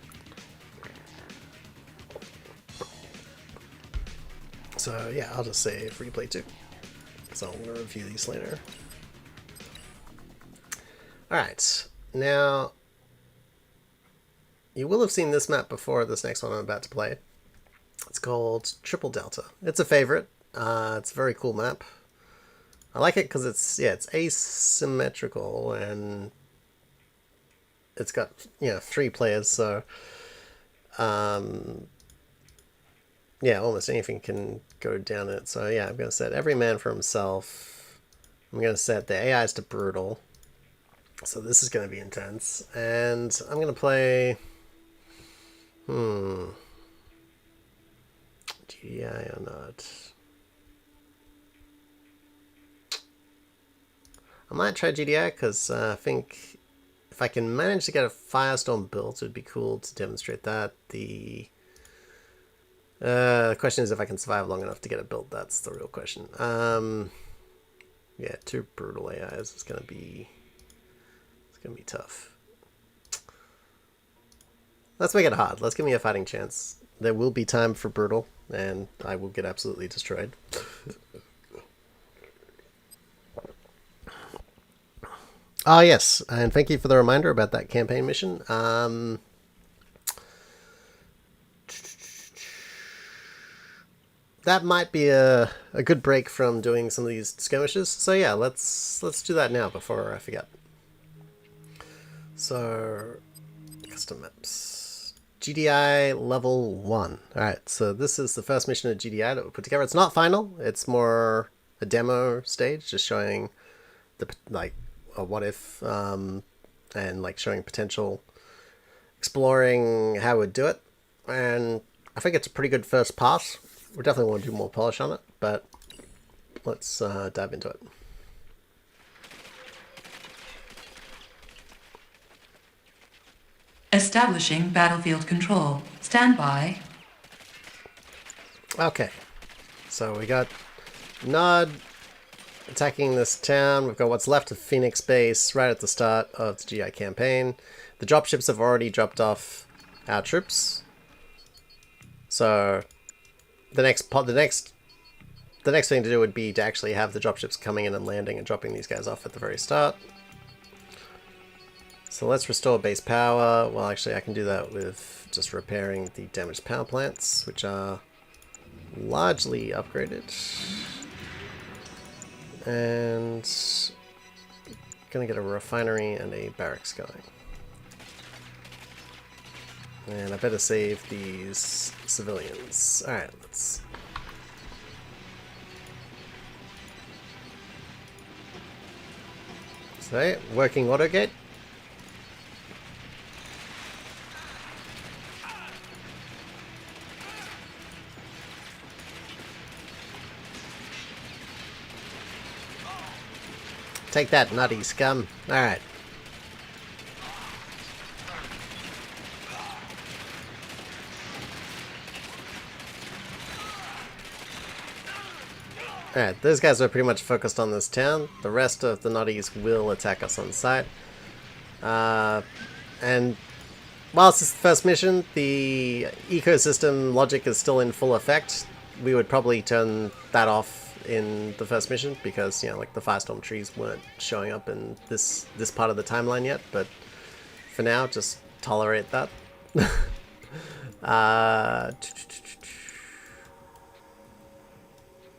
So yeah, I'll just say free play 2, because I'm going to review these later. Alright, now you will have seen this map before this next one I'm about to play. It's called Triple Delta. It's a favorite. It's a very cool map. I like it because it's asymmetrical, and it's got, 3 players, so yeah, almost anything can go down it. So yeah, I'm going to set every man for himself. I'm going to set the AIs to brutal. So this is going to be intense. And I'm going to play... GDI or not? I might try GDI because I think if I can manage to get a Firestorm built, it would be cool to demonstrate that. The question is if I can survive long enough to get it built. That's the real question. Yeah, 2 brutal AIs is going to be... Gonna be tough. Let's make it hard. Let's give me a fighting chance. There will be time for brutal, and I will get absolutely destroyed. Ah, yes, and thank you for the reminder about that campaign mission. That might be a good break from doing some of these skirmishes. So yeah, let's do that now before I forget. So, custom maps. GDI level 1. Alright, so this is the first mission of GDI that we put together. It's not final, it's more a demo stage, just showing the, a what if, and showing potential, exploring how we'd do it. And I think it's a pretty good first pass. We definitely want to do more polish on it, but let's dive into it. Establishing battlefield control. Stand by. Okay, so we got Nod attacking this town. We've got what's left of Phoenix base right at the start of the GI campaign. The dropships have already dropped off our troops. So the next thing to do would be to actually have the dropships coming in and landing and dropping these guys off at the very start. So let's restore base power. Well, actually I can do that with just repairing the damaged power plants, which are largely upgraded. And gonna get a refinery and a barracks going. And I better save these civilians. Alright, let's... So, working auto gate. Take that, nutty scum. Alright. Alright, those guys are pretty much focused on this town. The rest of the nutties will attack us on sight. And whilst it's the first mission, the ecosystem logic is still in full effect. We would probably turn that off in the first mission because, you know, like the firestorm trees weren't showing up in this part of the timeline yet, but for now, just tolerate that.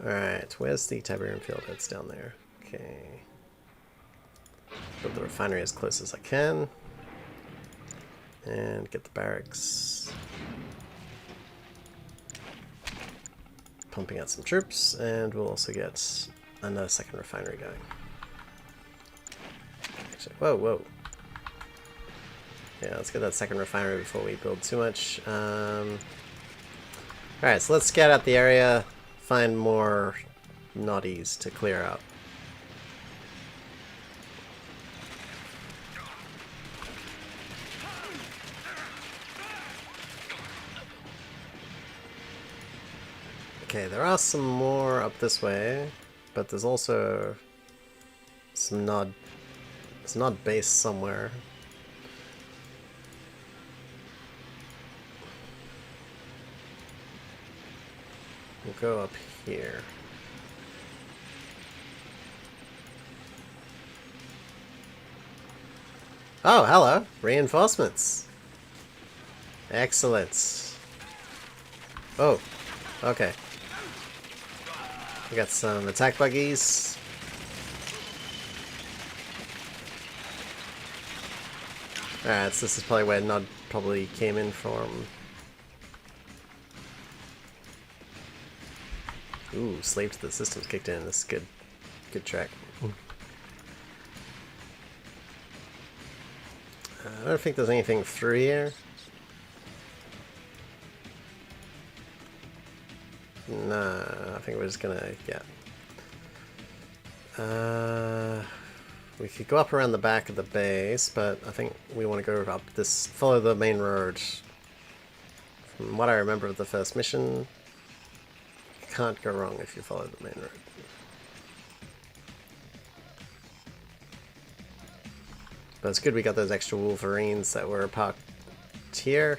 Alright, where's the Tiberian field? It's down there. Okay. Build the refinery as close as I can. And get the barracks. Pumping out some troops, and we'll also get another second refinery going. Actually, whoa. Yeah, let's get that second refinery before we build too much. Alright, so let's scout out the area, find more naughties to clear out. Okay, there are some more up this way, but there's also some nod base somewhere. We'll go up here. Oh, hello! Reinforcements! Excellent. Oh, okay. We got some attack buggies. Alright, so this is probably where Nod probably came in from. Ooh, Slave to the Systems kicked in. This is good. Good track. I don't think there's anything through here. No, I think we're just gonna, yeah. We could go up around the back of the base, but I think we want to go up this, follow the main road. From what I remember of the first mission, you can't go wrong if you follow the main road. But it's good we got those extra Wolverines that were parked here.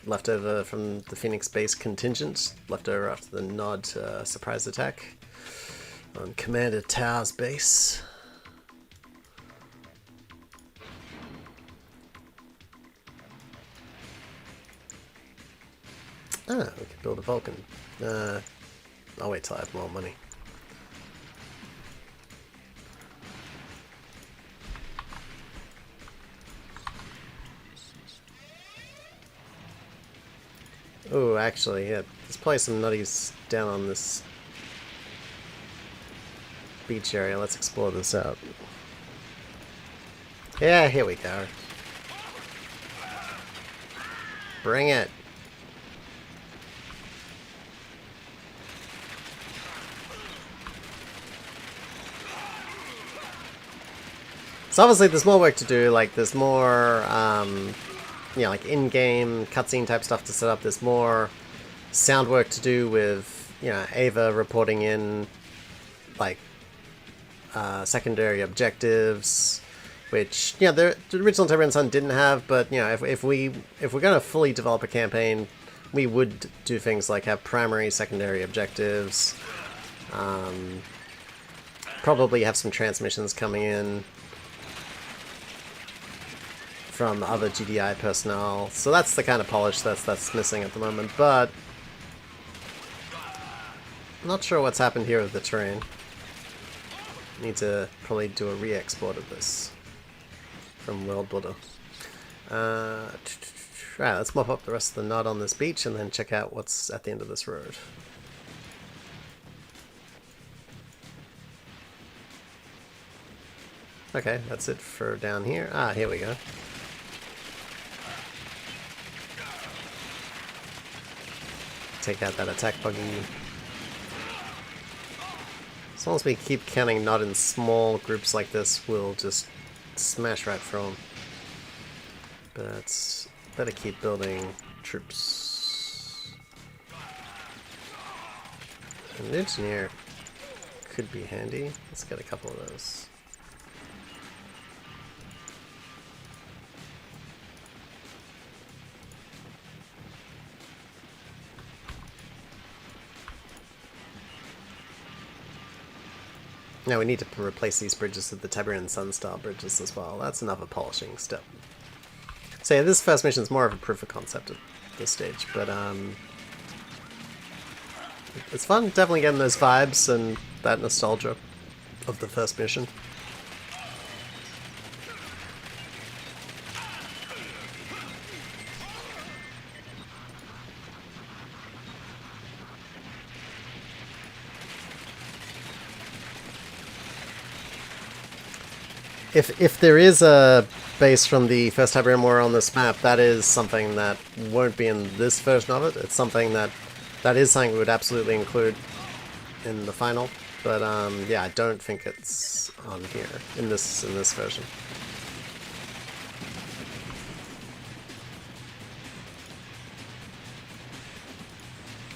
Left over from the Phoenix base contingent, left over after the Nod surprise attack on Commander Tao's base. Ah, we could build a Vulcan. I'll wait till I have more money. Oh, actually, yeah, there's probably some nutties down on this beach area. Let's explore this out. Yeah, here we go. Bring it. So obviously there's more work to do, like there's more, you know, like in-game cutscene type stuff to set up. There's more sound work to do with, you know, Ava reporting in, like, secondary objectives, which, you know, the original Tiberian Sun didn't have, but, you know, if we're going to fully develop a campaign, we would do things like have primary, secondary objectives, probably have some transmissions coming in. from other GDI personnel. So that's the kind of polish that's missing at the moment, but I'm not sure what's happened here with the terrain. Need to probably do a re-export of this from World Builder. Right, let's mop up the rest of the nod on this beach and then check out what's at the end of this road. Okay, that's it for down here. Ah, here we go. Take out that attack buggy. As long as we keep counting not in small groups like this, we'll just smash right through them. But better keep building troops. An engineer could be handy. Let's get a couple of those. Now we need to replace these bridges with the Tiberian Sun-style bridges as well. That's another polishing step. So yeah, this first mission is more of a proof of concept at this stage, but it's fun. Definitely getting those vibes and that nostalgia of the first mission. If there is a base from the First Tiberian War on this map, that is something that won't be in this version of it. It's something that is something we would absolutely include in the final. But yeah, I don't think it's on here in this version.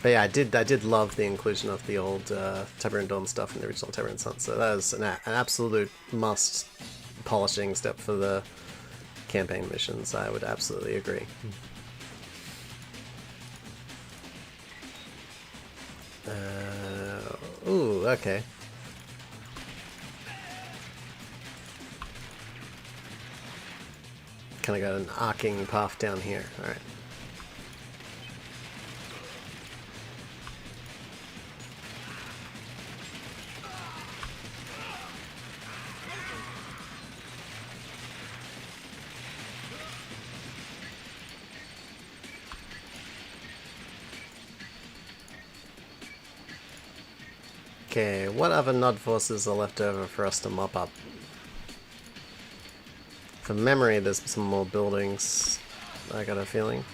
But yeah, I did love the inclusion of the old Tiberian Dawn stuff in the original Tiberian Sun. So that was an absolute must polishing step for the campaign missions. I would absolutely agree. Ooh, okay. Kind of got an arcing path down here. All right. Okay, what other Nod forces are left over for us to mop up? From memory, there's some more buildings, I got a feeling.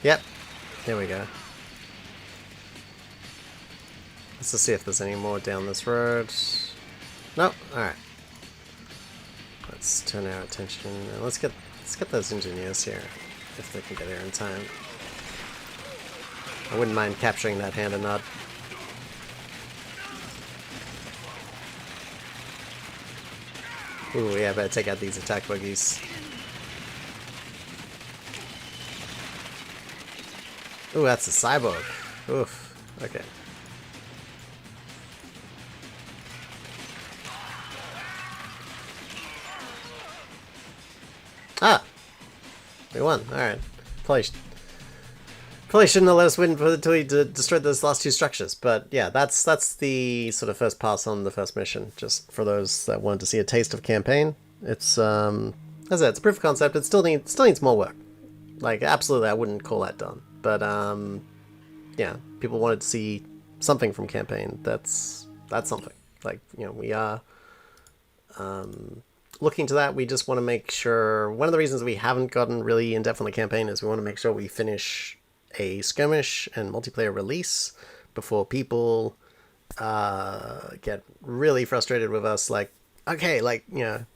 Yep, here we go. Let's just see if there's any more down this road. Nope, alright. Let's turn our attention, and let's get those engineers here, if they can get here in time. I wouldn't mind capturing that hand and Nod. Ooh, yeah, better take out these attack buggies. Ooh, that's a cyborg. Oof. Okay. Ah! We won. Alright. Probably shouldn't have let us win until we destroyed those last two structures, but yeah, that's the sort of first pass on the first mission. Just for those that wanted to see a taste of campaign, it's as I said, it's a proof of concept. It still needs more work. Like absolutely, I wouldn't call that done. But yeah, people wanted to see something from campaign. That's something. Like we are looking to that. We just want to make sure. One of the reasons we haven't gotten really in depth on the campaign is we want to make sure we finish a skirmish and multiplayer release before people get really frustrated with us. Like, okay, like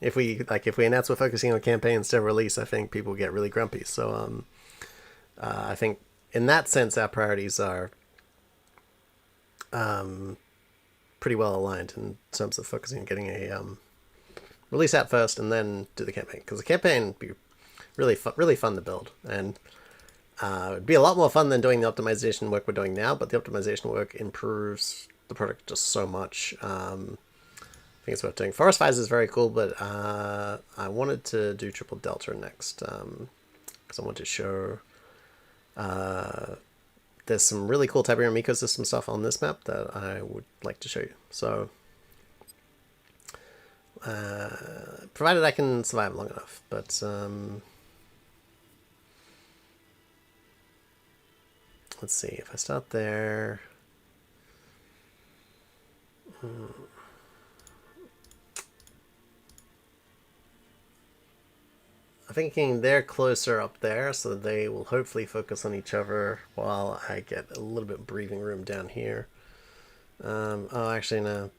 if we announce we're focusing on campaign instead of release, I think people get really grumpy. So I think in that sense our priorities are pretty well aligned in terms of focusing on getting a release out first and then do the campaign, because the campaign would be really fun to build, and it'd be a lot more fun than doing the optimization work we're doing now, but the optimization work improves the product just so much. think it's worth doing. Forest Fires is very cool, but I wanted to do Triple Delta next because I want to show there's some really cool Tiberian ecosystem stuff on this map that I would like to show you. So, provided I can survive long enough, but let's see, if I start there. I'm thinking they're closer up there, so they will hopefully focus on each other while I get a little bit of breathing room down here. Oh, actually, no.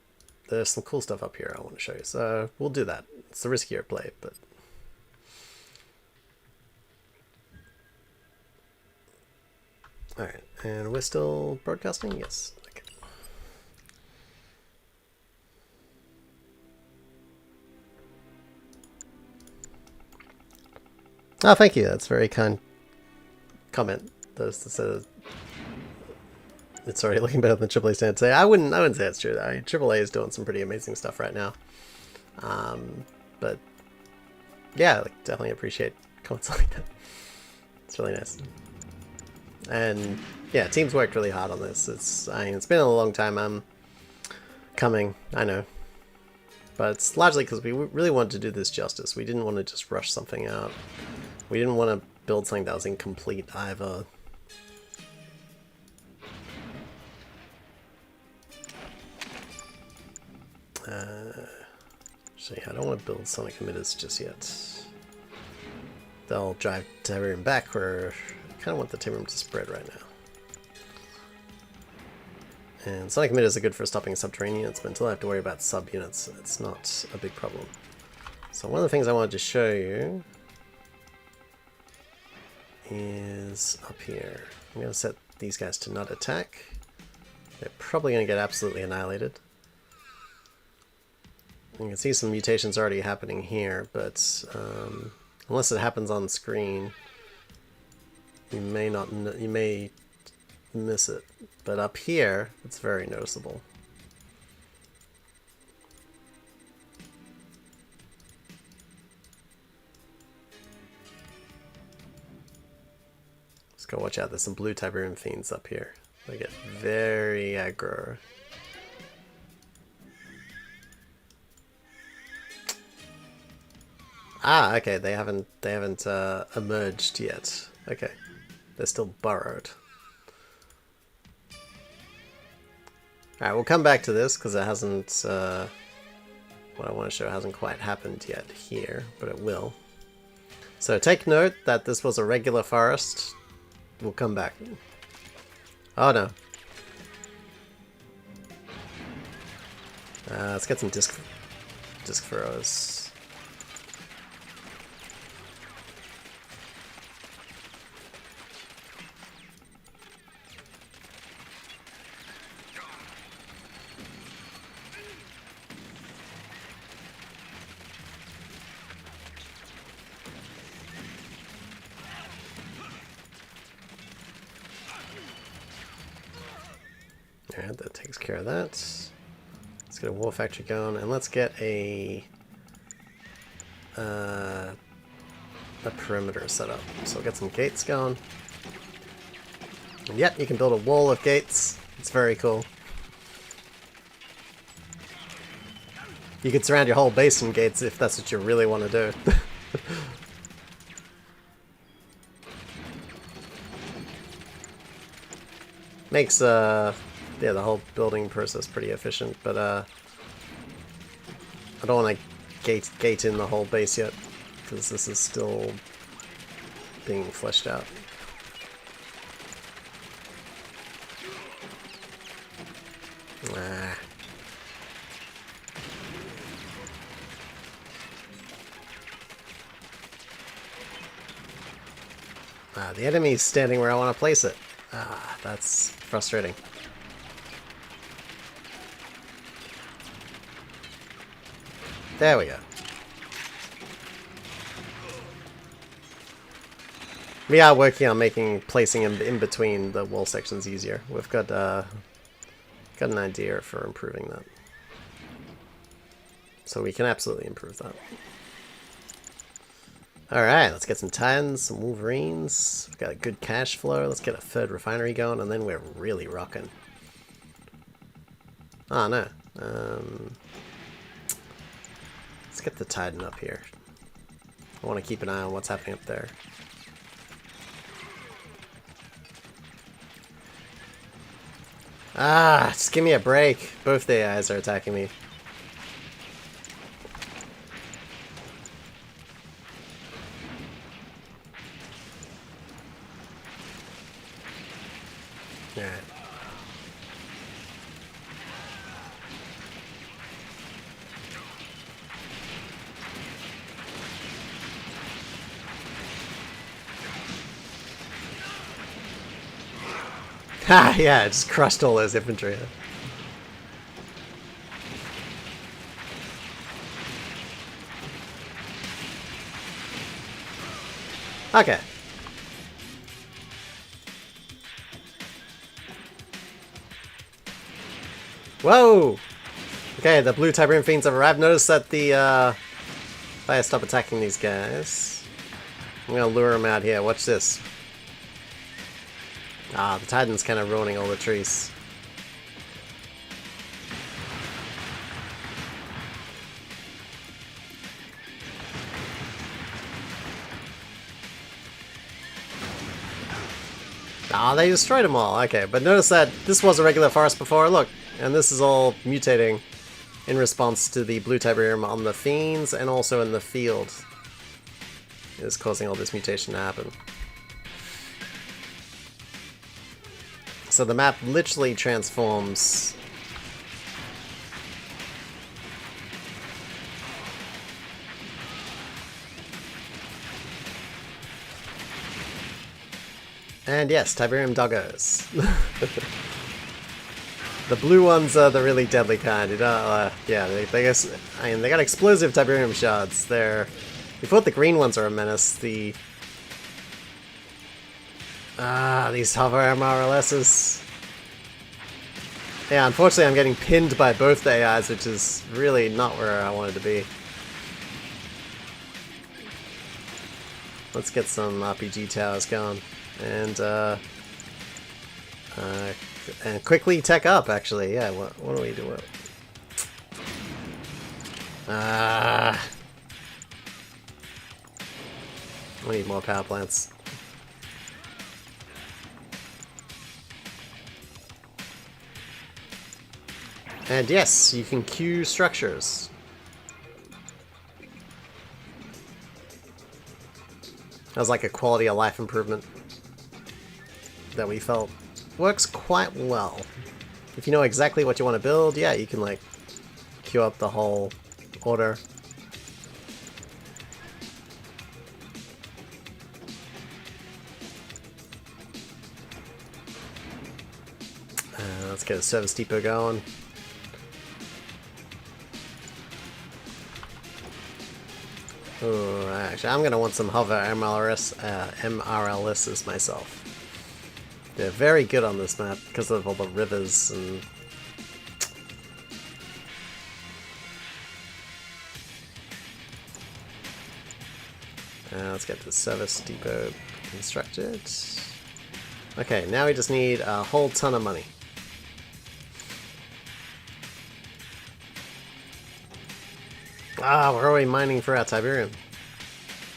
There's some cool stuff up here I want to show you, so we'll do that. It's a riskier play, but... Alright, and we're still broadcasting? Yes. Okay. Oh, thank you. That's a very kind comment. It's already looking better than AAA stand today. I wouldn't say that's true. I mean, AAA is doing some pretty amazing stuff right now. But yeah, like, definitely appreciate comments like that. It's really nice. And yeah, teams worked really hard on this. It's been a long time coming, I know. But it's largely because we really wanted to do this justice. We didn't want to just rush something out. We didn't want to build something that was incomplete either. So yeah, I don't want to build sonic emitters just yet. They'll drive Tiberian back, where I kind of want the Tiberian to spread right now. And sonic emitters are good for stopping subterraneans, but until I have to worry about sub-units, it's not a big problem. So one of the things I wanted to show you is up here. I'm going to set these guys to not attack. They're probably going to get absolutely annihilated. You can see some mutations already happening here, but unless it happens on screen, you may miss it. But up here, it's very noticeable. Just gotta watch out. There's some blue Tiberian fiends up here. They get very aggro. Ah, okay, they haven't emerged yet. Okay, they're still burrowed. Alright, we'll come back to this because it hasn't, what I want to show hasn't quite happened yet here, but it will. So take note that this was a regular forest. We'll come back. Oh no. Let's get some disc furrows. Alright, that takes care of that. Let's get a war factory going, and let's get a perimeter set up. So we'll get some gates going. And yep, you can build a wall of gates. It's very cool. You could surround your whole base from gates if that's what you really want to do. Makes yeah, the whole building process pretty efficient, but I don't want to gate in the whole base yet, because this is still being fleshed out. The enemy's standing where I want to place it. That's frustrating. There we go. We are working on placing them in between the wall sections easier. We've got an idea for improving that. So we can absolutely improve that. Alright, let's get some Titans, some Wolverines. We've got a good cash flow. Let's get a third refinery going, and then we're really rocking. Oh, no. Let's get the Titan up here. I want to keep an eye on what's happening up there. Ah, just give me a break. Both the AIs are attacking me. Alright. Ha! Yeah, it just crushed all those infantry. Okay. Whoa! Okay, the blue Tiberian fiends have arrived. Notice that the, if I stop attacking these guys, I'm gonna lure them out here. Watch this. Ah, the Titan's kind of ruining all the trees. Ah, they destroyed them all. Okay, but notice that this was a regular forest before. Look, and this is all mutating in response to the blue Tiberium on the fiends and also in the field. It's causing all this mutation to happen. So the map literally transforms. And yes, Tiberium doggos. The blue ones are the really deadly kind. You know, yeah, they guess. I mean, they got explosive Tiberium shards. We thought the green ones are a menace. These hover MRLSs. Yeah, unfortunately I'm getting pinned by both the AIs, which is really not where I wanted to be. Let's get some RPG towers going. And quickly tech up, actually. Yeah, what do we do? We need more power plants. And yes, you can queue structures. That was like a quality of life improvement that we felt works quite well. If you know exactly what you want to build, yeah, you can like queue up the whole order. Let's get a service depot going. Ooh, actually, I'm gonna want some hover MRLSs myself. They're very good on this map because of all the rivers and. Let's get the service depot constructed. Okay, now we just need a whole ton of money. Ah, we're already mining for our Tiberium.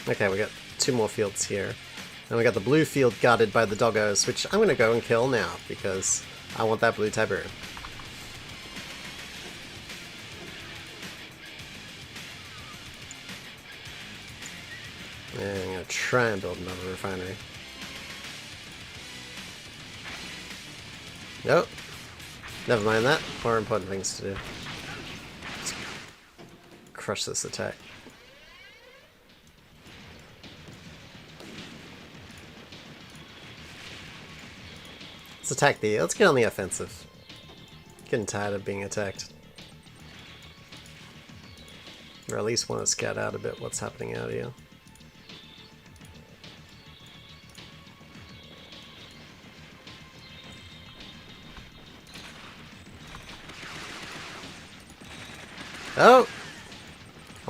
Okay, we got 2 more fields here. And we got the blue field guarded by the doggos, which I'm gonna go and kill now, because I want that blue Tiberium. And I'm gonna try and build another refinery. Nope. Never mind that. More important things to do. Let's crush this attack. Let's attack let's get on the offensive. Getting tired of being attacked. Or at least want to scout out a bit what's happening out here. Oh!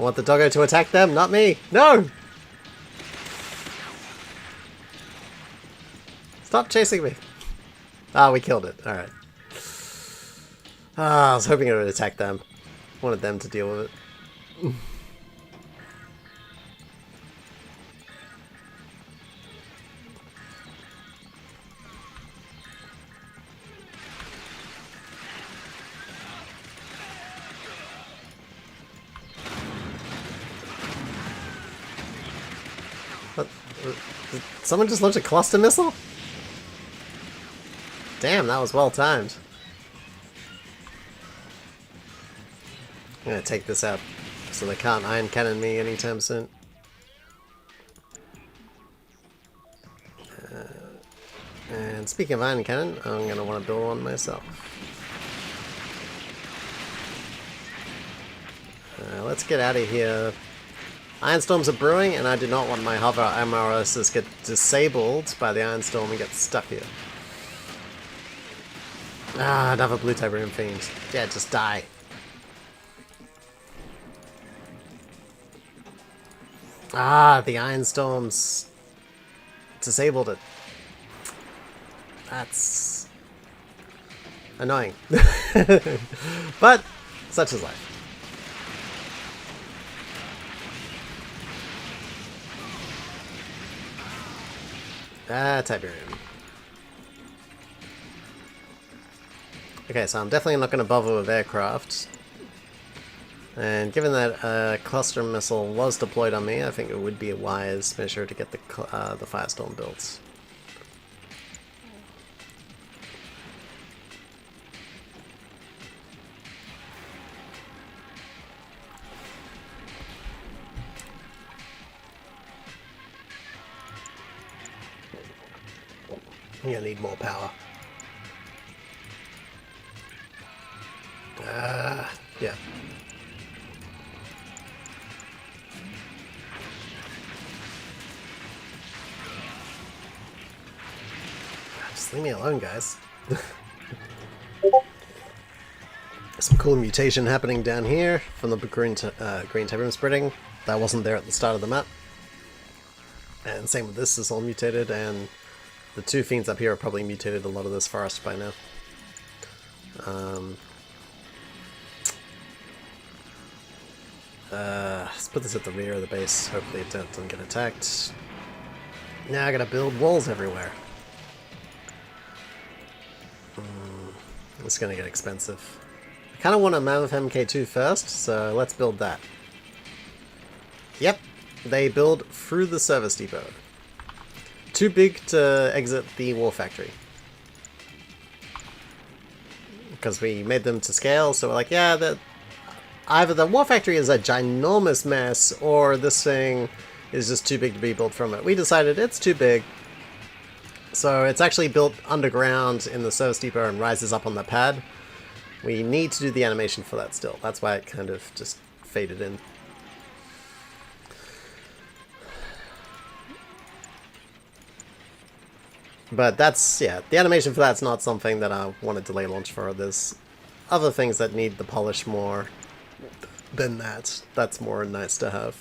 I want the doggo to attack them, not me. No! Stop chasing me. Ah, we killed it. Alright. Ah, I was hoping it would attack them. Wanted them to deal with it. What? Did someone just launch a cluster missile? Damn, that was well timed. I'm gonna take this out so they can't iron cannon me anytime soon. And speaking of iron cannon, I'm gonna want to build one myself. Let's get out of here. Iron storms are brewing, and I do not want my hover MRSs to get disabled by the iron storm and get stuck here. Ah, another blue Tiberian fiend. Yeah, just die. Ah, the iron storms disabled it. That's annoying. But such is life. Ah, Tiberian. Okay, so I'm definitely not going to bother with aircraft. And given that a cluster missile was deployed on me, I think it would be a wise measure to get the Firestorm built. I'm gonna need more power. Yeah. Just leave me alone, guys. Some cool mutation happening down here from the green Tiberium spreading. That wasn't there at the start of the map. And same with this, is all mutated, and the two fiends up here have probably mutated a lot of this forest by now. Let's put this at the rear of the base. Hopefully it doesn't get attacked. Now I gotta build walls everywhere. It's gonna get expensive. I kinda want a Mammoth MK2 first, so let's build that. Yep, they build through the service depot. Too big to exit the war factory. Because we made them to scale, so we're like, yeah, either the war factory is a ginormous mess, or this thing is just too big to be built from it. We decided it's too big. So it's actually built underground in the service depot and rises up on the pad. We need to do the animation for that still. That's why it kind of just faded in. But that's, yeah, the animation for that's not something that I want to delay launch for. There's other things that need the polish more than that. That's more nice to have.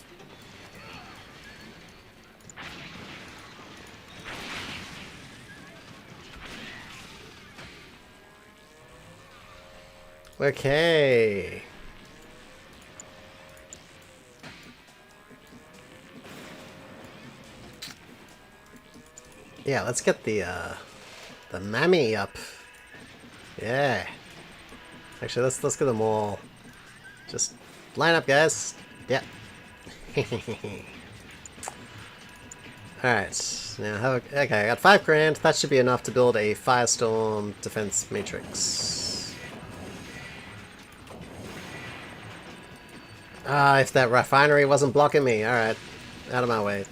Okay. Yeah, let's get the mammy up. Yeah. Actually, let's get them all. Just line up, guys. Yeah. Alright. Now, okay, I got 5 grand. That should be enough to build a Firestorm defense matrix. Ah, if that refinery wasn't blocking me. Alright. Out of my way.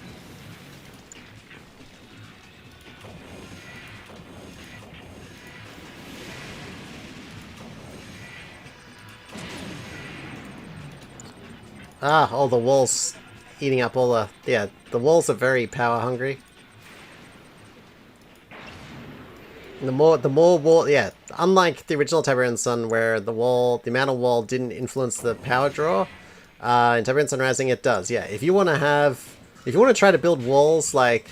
Ah, all the walls eating up all the... Yeah, the walls are very power hungry. The more wall... Yeah, unlike the original Tiberian Sun where the amount of wall didn't influence the power draw, In Tiberian Sun Rising, it does. Yeah, if you want to try to build walls like,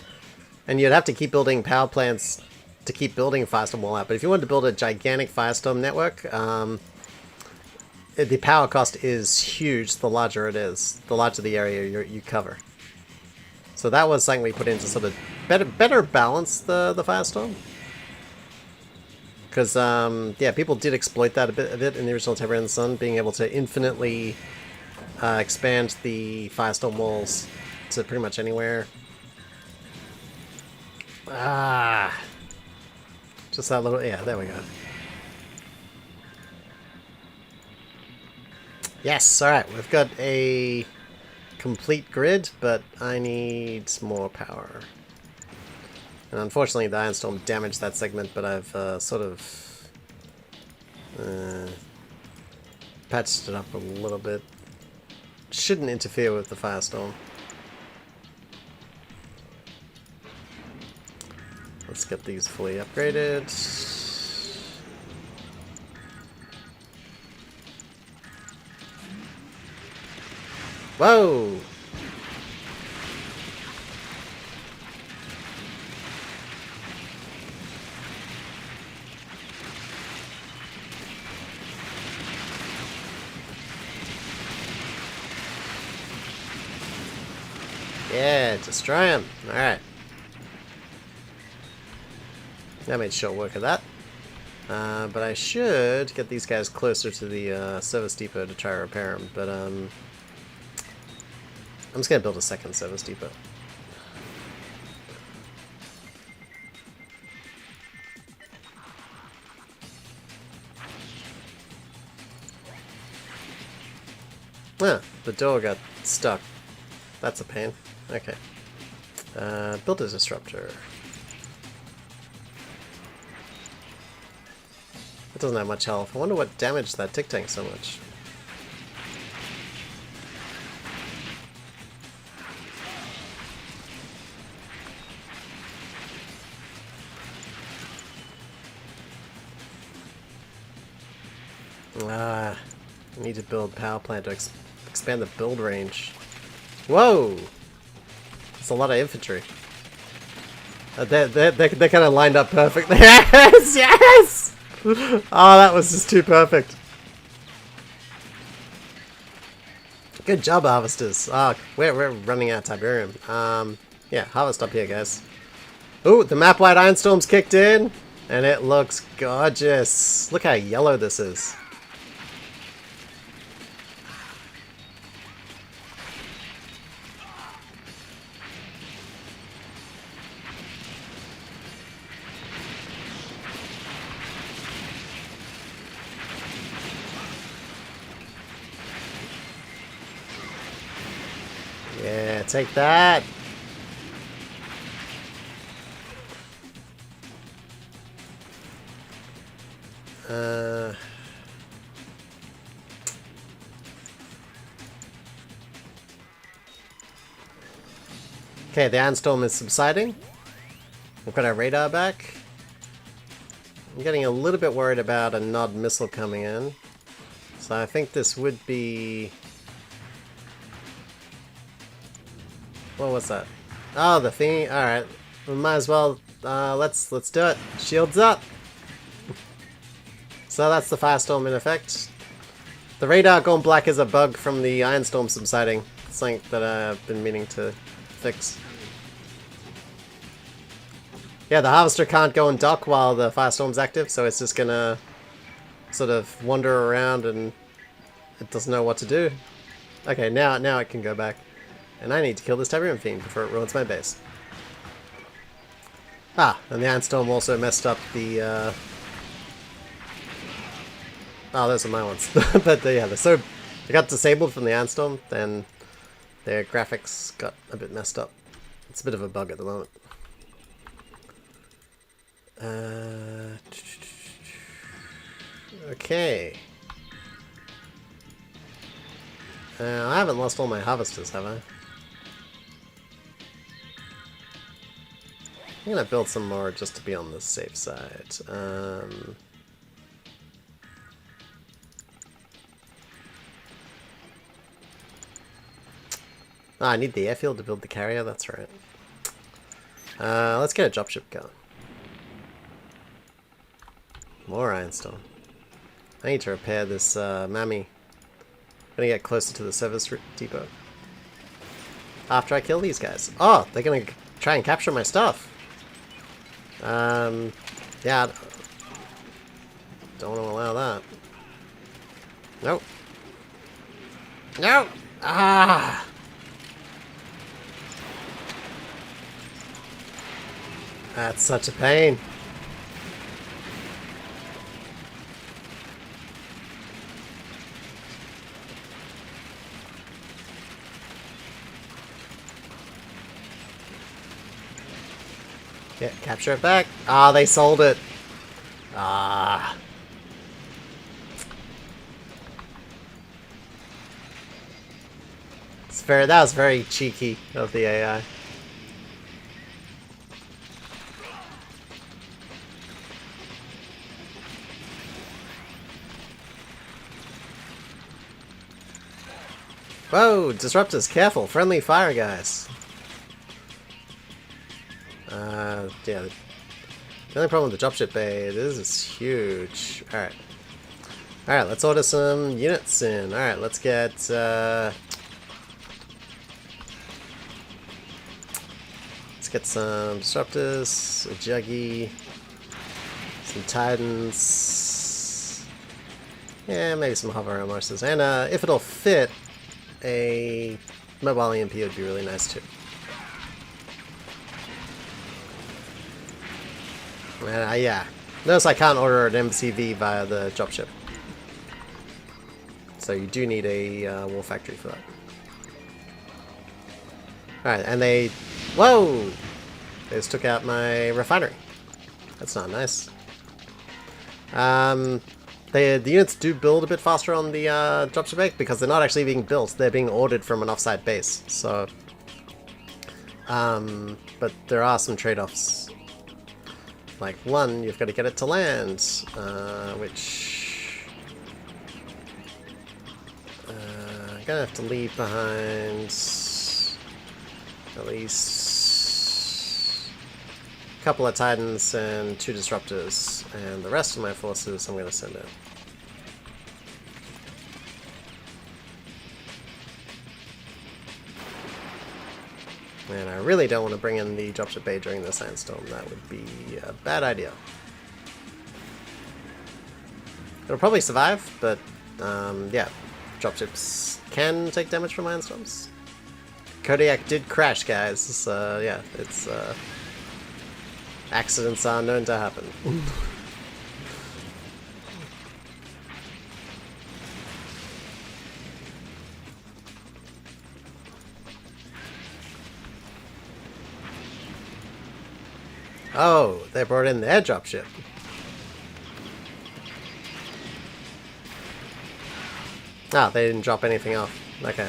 and you'd have to keep building power plants to keep building a Firestorm wall out. But if you wanted to build a gigantic Firestorm network, the power cost is huge. The larger it is, the larger the area you cover. So that was something we put in to sort of better balance the Firestorm. Because, yeah, people did exploit that a bit in the original Tiberian Sun, being able to infinitely expand the Firestorm walls to pretty much anywhere. Ah! Just that little... Yeah, there we go. Yes, alright, we've got a complete grid, but I need more power. And unfortunately, the Ironstorm damaged that segment, but I've sort of patched it up a little bit. Shouldn't interfere with the Firestorm. Let's get these fully upgraded. Whoa! Yeah, destroy him. Alright. That made short work of that. But I should get these guys closer to the service depot to try to repair them. But I'm just going to build a second service depot. Ah, the door got stuck. That's a pain. Okay. Build a disruptor. It doesn't have much health. I wonder what damaged that tick tank so much. I need to build power plant to expand the build range. Whoa! That's a lot of infantry. They're kind of lined up perfectly. Yes! Yes! Oh, that was just too perfect. Good job, harvesters. We're running out of Tiberium. Yeah, harvest up here, guys. Ooh, the map-wide Ironstorm's kicked in, and it looks gorgeous. Look how yellow this is. Yeah, take that! Okay, the Ironstorm is subsiding. We've got our radar back. I'm getting a little bit worried about a Nod missile coming in. So I think this would be... What was that? Oh, the thingy. Alright. We might as well, let's do it. Shields up! So that's the Firestorm in effect. The radar going black is a bug from the Ironstorm subsiding. Something that I've been meaning to fix. Yeah, the Harvester can't go and dock while the Firestorm's active, so it's just gonna sort of wander around and it doesn't know what to do. Okay, now it can go back. And I need to kill this Tiberian Fiend before it ruins my base. Ah, and the Ironstorm also messed up the... Oh, those are my ones. But yeah, they got disabled from the Ironstorm, then their graphics got a bit messed up. It's a bit of a bug at the moment. Okay. I haven't lost all my harvesters, have I? I'm gonna build some more just to be on the safe side. Oh, I need the airfield to build the carrier, that's right. Let's get a dropship going. More ironstone. I need to repair this mammy. I'm gonna get closer to the service depot. After I kill these guys. Oh, they're gonna try and capture my stuff. Yeah. Don't want to allow that. Nope. No! Ah! That's such a pain. Yeah, capture it back. Ah, they sold it. Ah. That was very cheeky of the AI. Whoa, disruptors, careful, friendly fire guys. Yeah. The only problem with the dropship bay, this is huge. Alright. Alright, let's order some units in. Alright, let's get, let's get some disruptors, a juggy, some titans, yeah, maybe some hover armors, and if it'll fit, a mobile EMP would be really nice too. And yeah, notice I can't order an MCV via the dropship, so you do need a war factory for that. Alright, and they... Whoa! They just took out my refinery. That's not nice. The units do build a bit faster on the dropship bay because they're not actually being built. They're being ordered from an offsite base. So, but there are some trade-offs. Like one, you've got to get it to land, which I'm gonna have to leave behind at least a couple of titans and 2 disruptors, and the rest of my forces I'm gonna send in. And I really don't want to bring in the dropship bay during the sandstorm. That would be a bad idea. It'll probably survive, but yeah, dropships can take damage from iron-storms. Kodiak did crash, guys. So, yeah, it's accidents are known to happen. Oh, they brought in their dropship. Ah, they didn't drop anything off. Okay.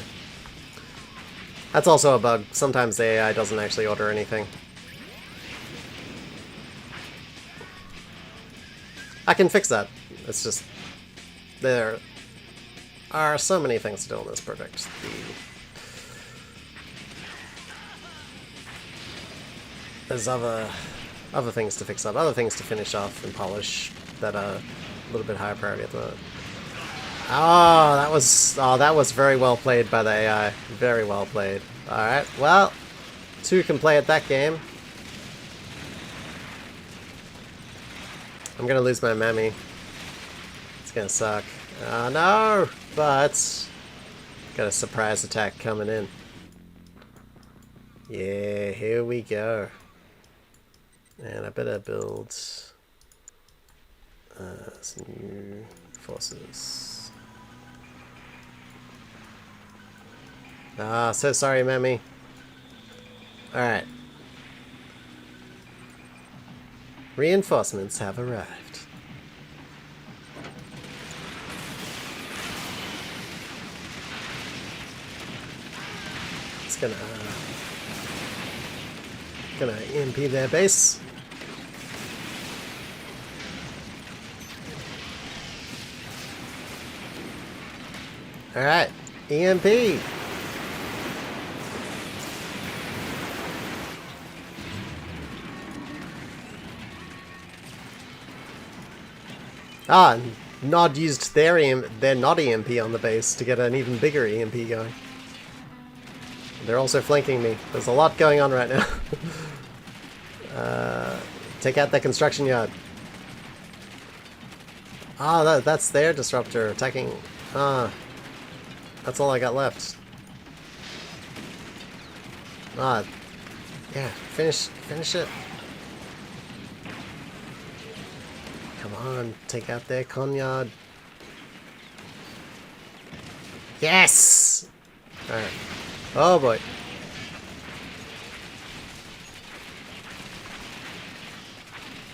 That's also a bug. Sometimes the AI doesn't actually order anything. I can fix that. It's just... there are so many things to do in this project. There's other things to fix up, other things to finish off and polish that are a little bit higher priority at the moment. Oh, that was very well played by the AI. Very well played. Alright, well, 2 can play at that game. I'm gonna lose my mammy. It's gonna suck. Oh no! But got a surprise attack coming in. Yeah, here we go. And I better build some new forces. Ah, so sorry, Mammy. Alright. Reinforcements have arrived. It's gonna EMP their base. Alright, EMP. Ah, Nod used their Nod EMP on the base to get an even bigger EMP going. They're also flanking me. There's a lot going on right now. Take out that construction yard. Ah, that's their disruptor attacking. Ah, that's all I got left. Ah, yeah, finish it. Come on, take out their conyard. Yes! Alright. Oh boy.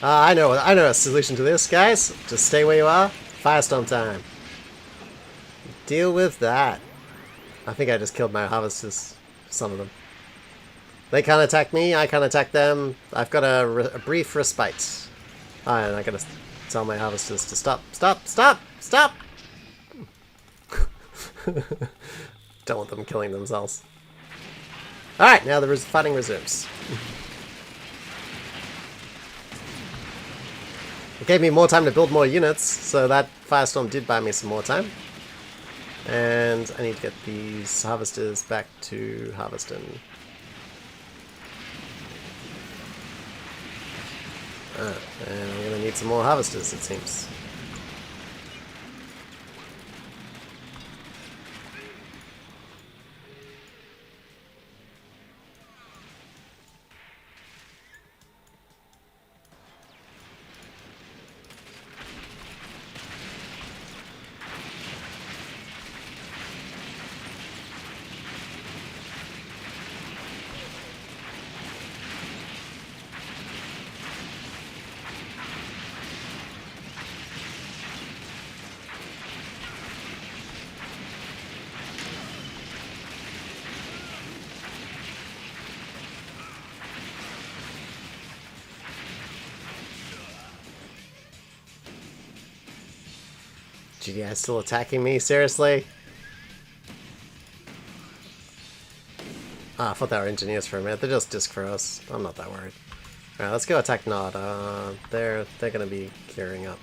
I know a solution to this, guys. Just stay where you are. Firestorm time. Deal with that. I think I just killed my harvesters. Some of them. They can't attack me, I can't attack them. I've got a brief respite. And I gotta tell my harvesters to stop. Don't want them killing themselves. Alright, now the fighting resumes. It gave me more time to build more units, so that firestorm did buy me some more time. And I need to get these harvesters back to harvesting. And I'm gonna need some more harvesters, it seems. GDI still attacking me? Seriously? Ah, I thought they were engineers for a minute. They're just disc for us. I'm not that worried. Alright, let's go attack Nod. They're gonna be gearing up.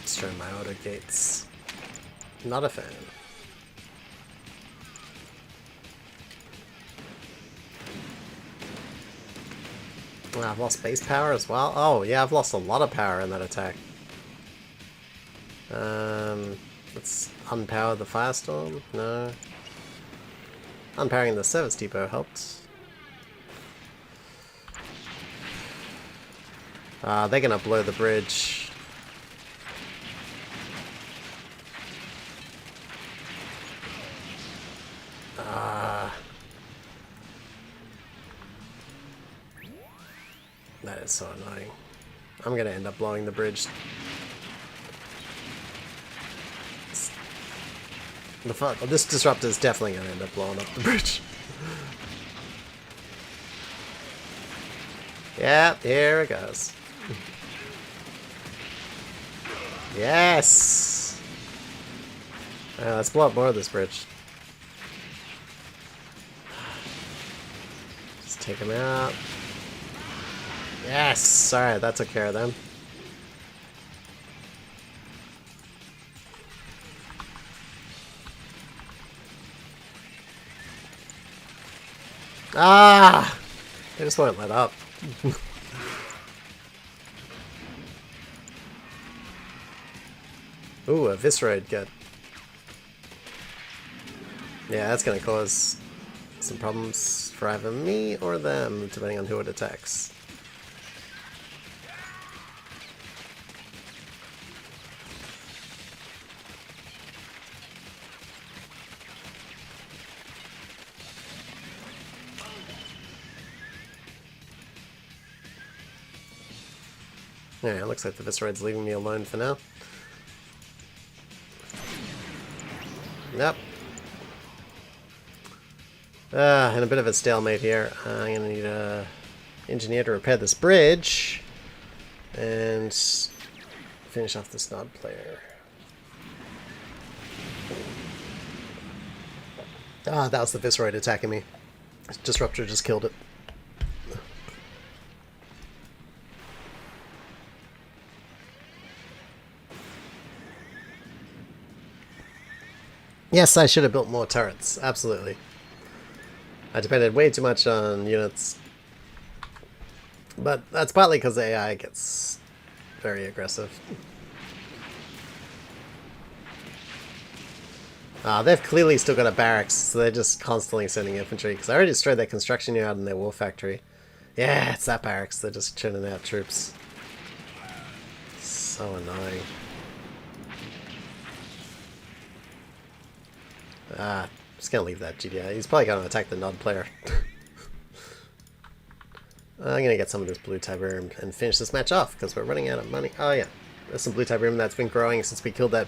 Destroy my auto gates. Not a fan. I've lost base power as well. Oh, yeah, I've lost a lot of power in that attack. Let's unpower the firestorm. No. Unpowering the service depot helped. They're gonna blow the bridge. That is so annoying. I'm gonna end up blowing the bridge. This disruptor is definitely gonna end up blowing up the bridge. Yeah, here it goes. Yes! Let's blow up more of this bridge. Just take him out. Yes! Alright, that took care of them. Ah! They just won't let up. Ooh, a Visceroid gut. Yeah, that's gonna cause some problems for either me or them, depending on who it attacks. Yeah, it looks like the Visceroid's leaving me alone for now. Yep. In a bit of a stalemate here. I'm gonna need a engineer to repair this bridge and finish off this Nod player. Ah, that was the Visceroid attacking me. Disruptor just killed it. Yes, I should have built more turrets. Absolutely. I depended way too much on units. But that's partly because the AI gets very aggressive. They've clearly still got a barracks, so they're just constantly sending infantry. Because I already destroyed their construction yard and their war factory. Yeah, it's that barracks. They're just churning out troops. So annoying. Just gonna leave that GDI. He's probably gonna attack the nod player. I'm gonna get some of this blue Tiberium and finish this match off because we're running out of money. Oh yeah, there's some blue Tiberium that's been growing since we killed that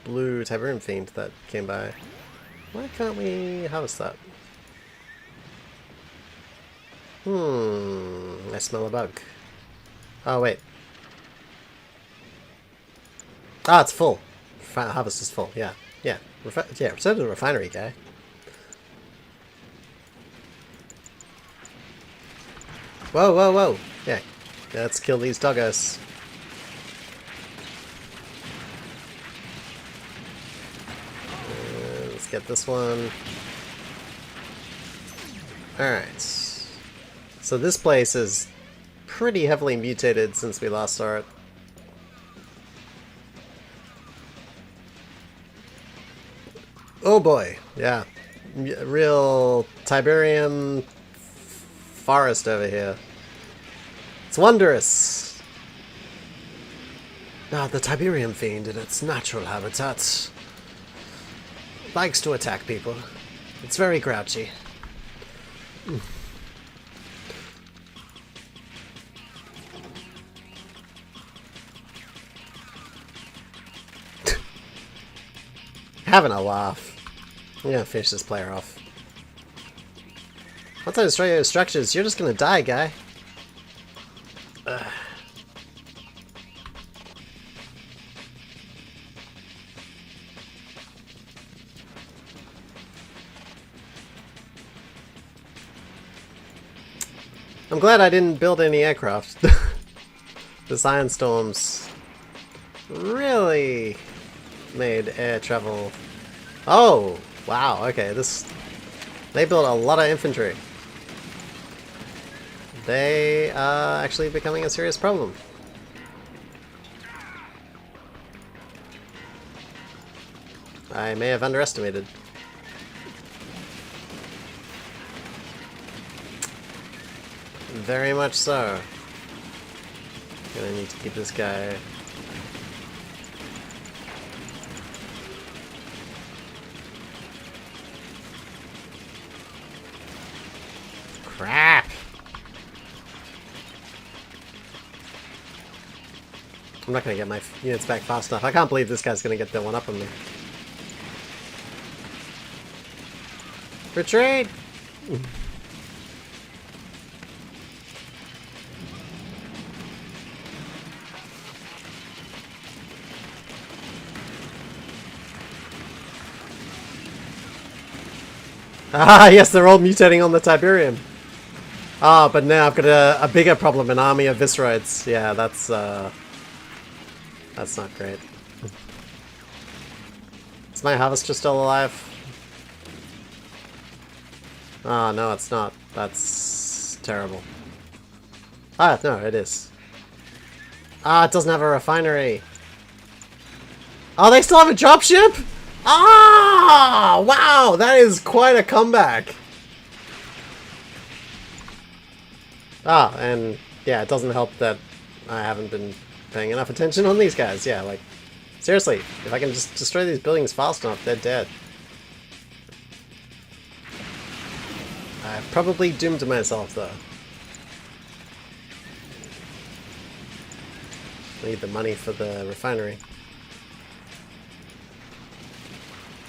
blue Tiberium fiend that came by. Why can't we harvest that? I smell a bug. Oh wait. Ah, it's full. Harvest is full. Yeah, yeah, yeah. So did the refinery guy. Whoa, whoa, whoa! Yeah, let's kill these doggos. Let's get this one. Alright. So this place is pretty heavily mutated since we last saw it. Oh boy, yeah. Real Tiberian forest over here. It's wondrous! The Tiberian fiend in its natural habitat likes to attack people. It's very grouchy. Having a laugh. I'm gonna finish this player off. Once I destroy your structures, you're just gonna die, guy. Ugh. I'm glad I didn't build any aircraft. The Iron Storms really made air travel. Oh, wow, okay, they built a lot of infantry. They are actually becoming a serious problem. I may have underestimated. Very much so. Gonna need to keep this guy. Crap! I'm not gonna get my units back fast enough. I can't believe this guy's gonna get the one up on me. Retreat! Ah, yes, they're all mutating on the Tiberium. Ah, but now I've got a bigger problem, an army of Viceroids. Yeah, that's not great. Is my harvester still alive? Ah, no, it's not. That's terrible. Ah, no, it is. Ah, it doesn't have a refinery. Oh, they still have a dropship? Ah! Wow, that is quite a comeback. Ah, and yeah, it doesn't help that I haven't been paying enough attention on these guys. Yeah, like, seriously, if I can just destroy these buildings fast enough, they're dead. I've probably doomed myself, though. I need the money for the refinery.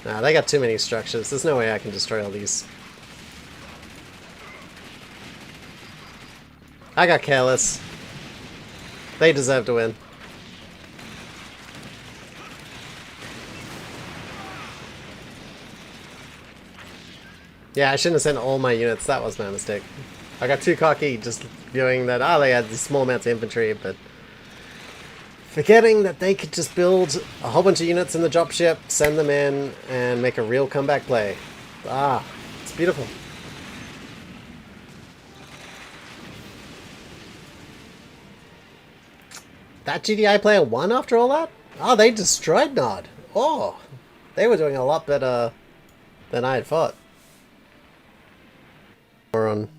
Nah, they got too many structures. There's no way I can destroy all these. I got careless. They deserve to win. Yeah, I shouldn't have sent all my units. That was my mistake. I got too cocky just viewing that, they had these small amounts of infantry, but Forgetting that they could just build a whole bunch of units in the dropship, send them in, and make a real comeback play. Ah, it's beautiful. That GDI player won after all that? Oh, they destroyed Nod. Oh, they were doing a lot better than I had thought. Or on